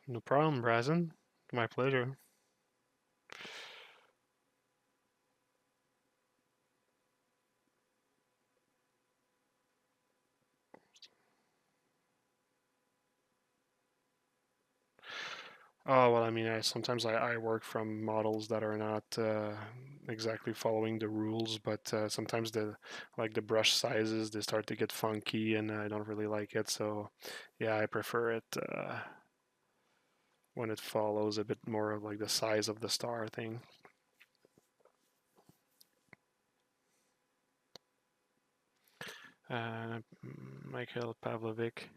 No problem, Brazen. My pleasure. Oh, well, I mean, sometimes I work from models that are not exactly following the rules, but sometimes the brush sizes, they start to get funky and I don't really like it. So yeah, I prefer it when it follows a bit more of like the size of the star thing. Michael Pavlovic.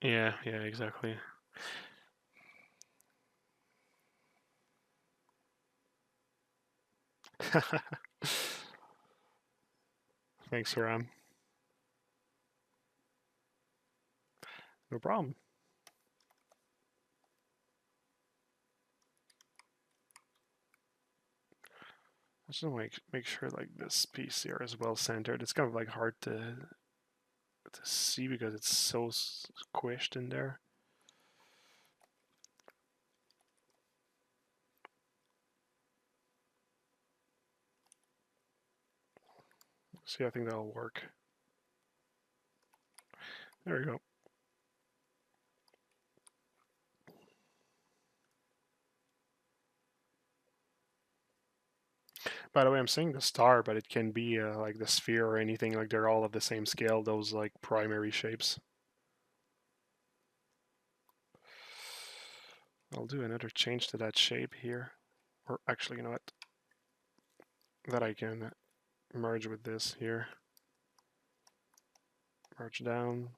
Yeah, exactly. Thanks, Ram. No problem. I just want to make sure like this piece here is well centered. It's kind of like hard to see because it's so squished in there. See, I think that'll work. There we go. By the way, I'm saying the star, but it can be like the sphere or anything. Like they're all of the same scale. Those like primary shapes. I'll do another change to that shape here, or actually, you know what? That I can merge with this here. Merge down.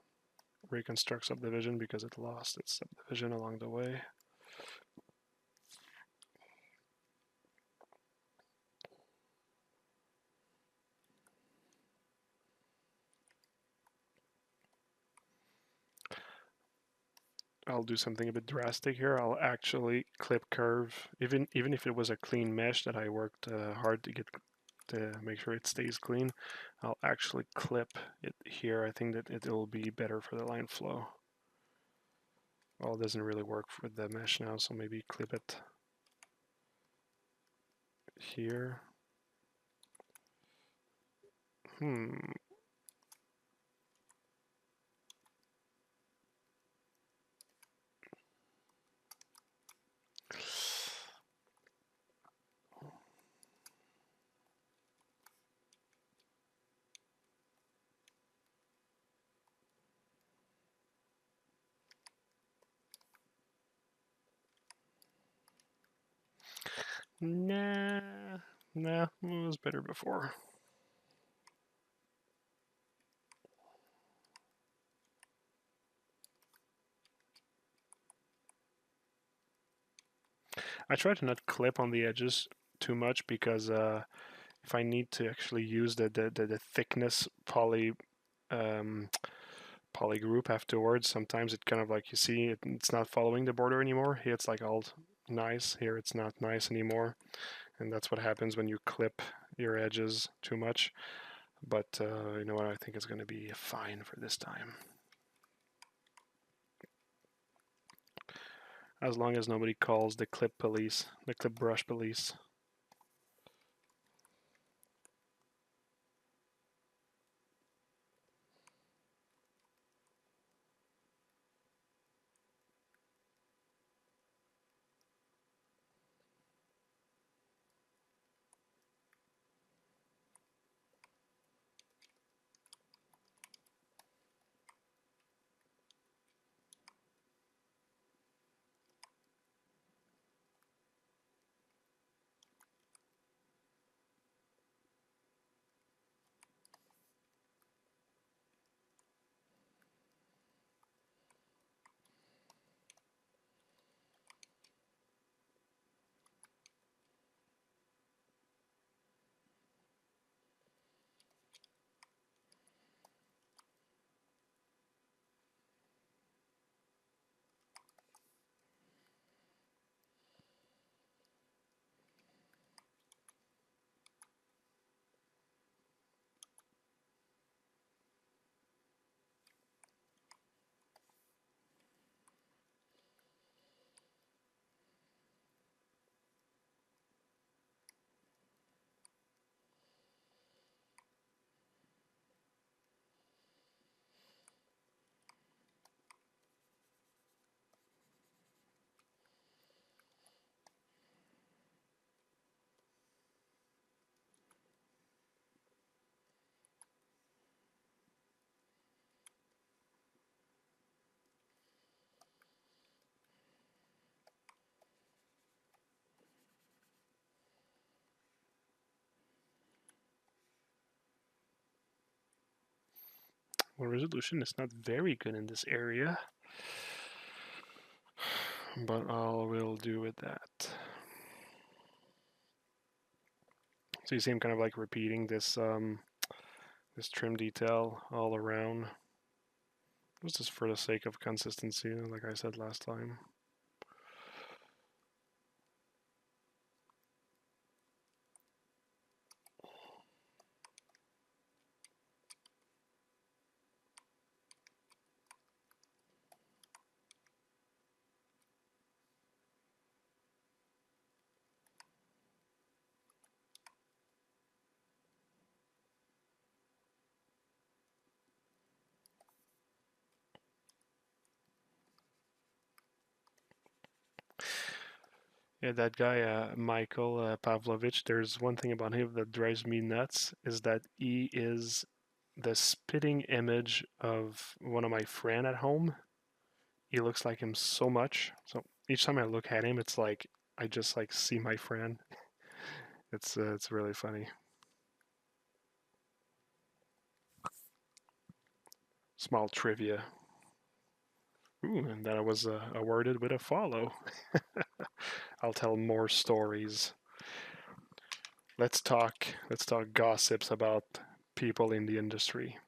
Reconstruct subdivision because it lost its subdivision along the way. I'll do something a bit drastic here. I'll actually clip curve, even if it was a clean mesh that I worked hard to get to make sure it stays clean, I'll actually clip it here. I think that it will be better for the line flow. Well, it doesn't really work with the mesh now, so maybe clip it here. Nah, it was better before. I try to not clip on the edges too much because if I need to actually use the thickness poly group afterwards, sometimes it kind of like, you see it's not following the border anymore. Here it's like all nice, here it's not nice anymore, and that's what happens when you clip your edges too much. But you know what, I think it's going to be fine for this time, as long as nobody calls the clip police, the clip brush police. Well, resolution is not very good in this area, but I will do with that. So you see I'm kind of like repeating this this trim detail all around. This is for the sake of consistency, like I said last time. Yeah, that guy, Michael Pavlovich, there's one thing about him that drives me nuts, is that he is the spitting image of one of my friend at home. He looks like him so much. So each time I look at him, it's like I just like see my friend. It's really funny. Small trivia. Ooh, and that I was awarded with a follow. I'll tell more stories. Let's talk gossips about people in the industry,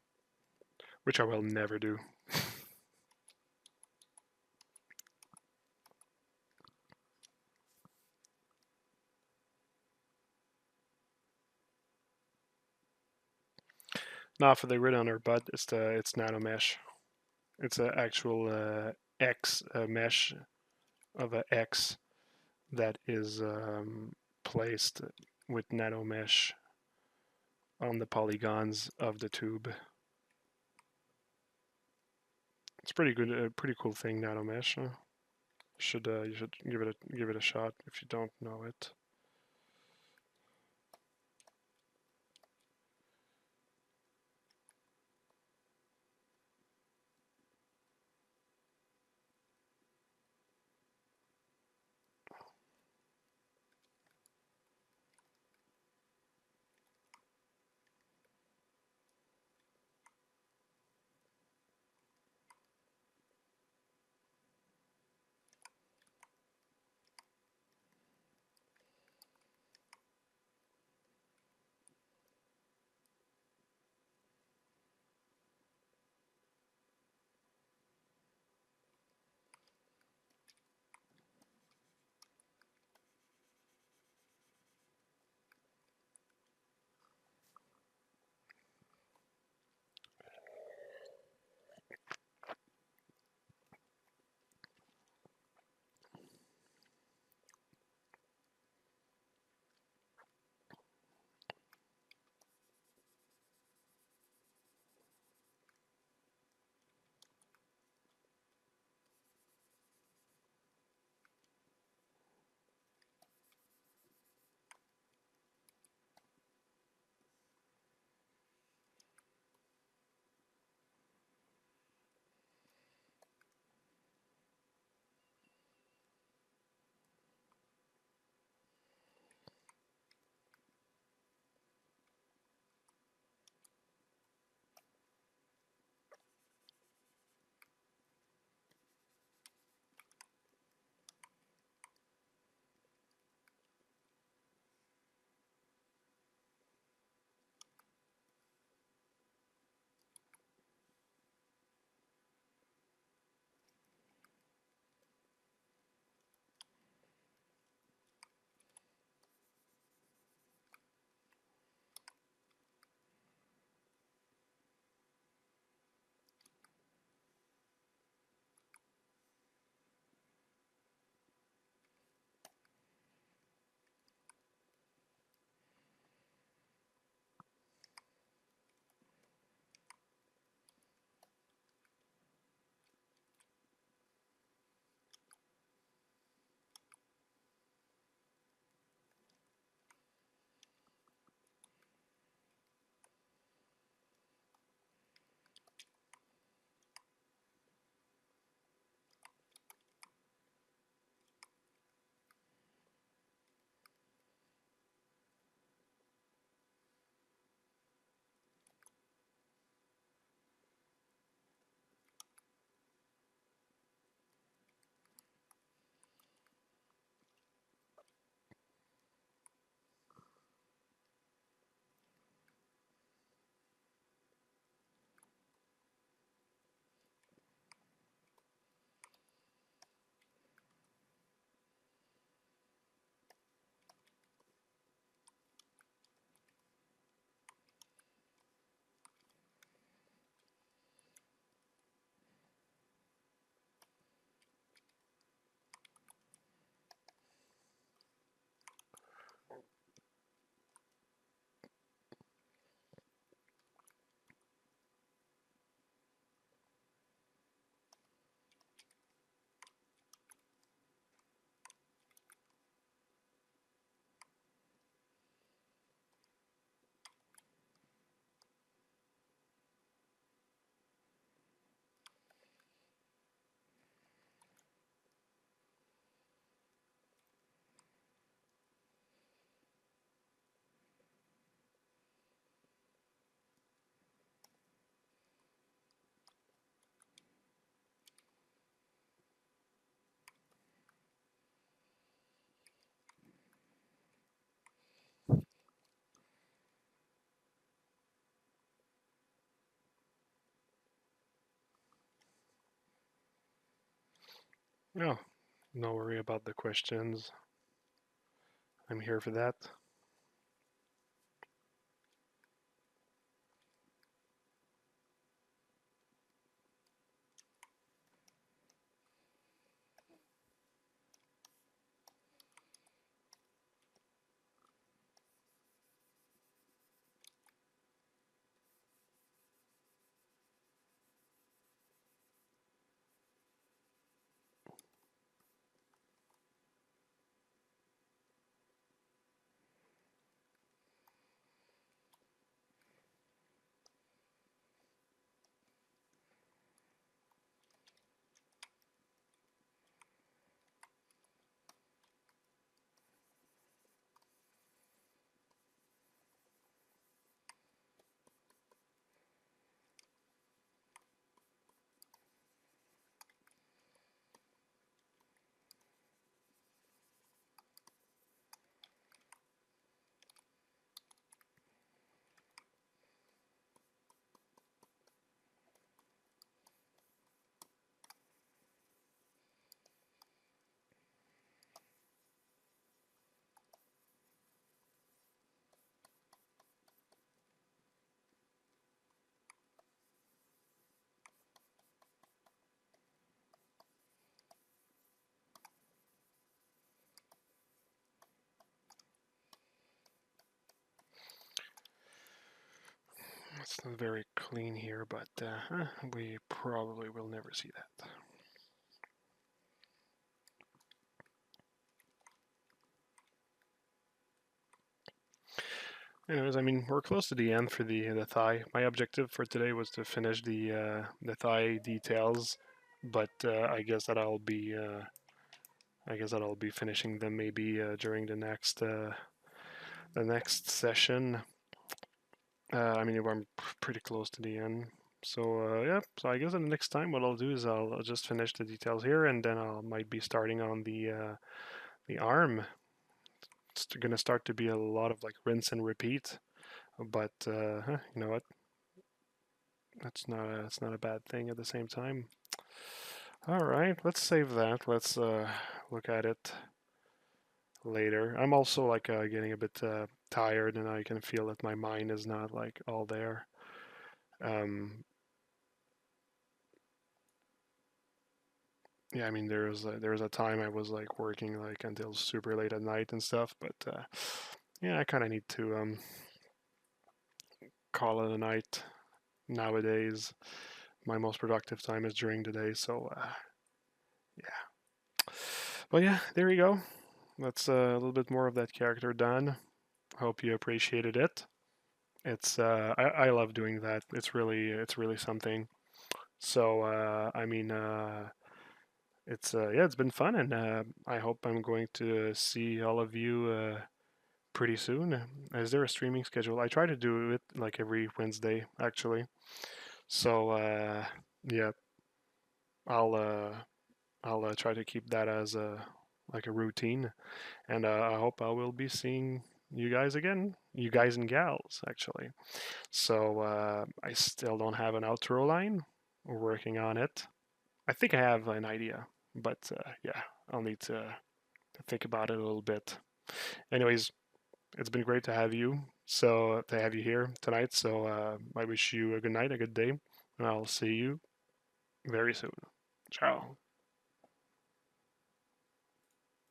which I will never do. Not for the grid on her butt. It's nano mesh. It's an actual X mesh of a X that is placed with nano mesh on the polygons of the tube. It's pretty good, pretty cool thing, nano mesh. Huh? You should give it a shot if you don't know it. No, no worry about the questions. I'm here for that. It's not very clean here, but we probably will never see that. Anyways, I mean, we're close to the end for the thigh. My objective for today was to finish the thigh details, but I guess that I'll be finishing them maybe during the next session. I mean, I'm pretty close to the end. So yeah, so I guess the next time what I'll do is I'll just finish the details here, and then I might be starting on the arm. It's gonna start to be a lot of like rinse and repeat, but you know what? That's not a bad thing at the same time. All right, let's save that. Let's look at it later. I'm also like getting a bit tired, and I can feel that my mind is not like all there. Um, yeah, I mean there was a time I was like working like until super late at night and stuff, but yeah, I kind of need to call it a night nowadays. My most productive time is during the day, so yeah. Well, yeah, there you go. That's a little bit more of that character done. Hope you appreciated it. It's I love doing that. It's really something. So I mean it's yeah, it's been fun, and I hope I'm going to see all of you pretty soon. Is there a streaming schedule? I try to do it like every Wednesday actually. So yeah, I'll uh, I'll try to keep that as a like a routine, and I hope I will be seeing you guys again, you guys and gals actually. So I still don't have an outro line. We're working on it. I think I have an idea, but yeah, I'll need to think about it a little bit. Anyways, it's been great to have you. So to have you here tonight. So I wish you a good night, a good day, and I'll see you very soon. Ciao.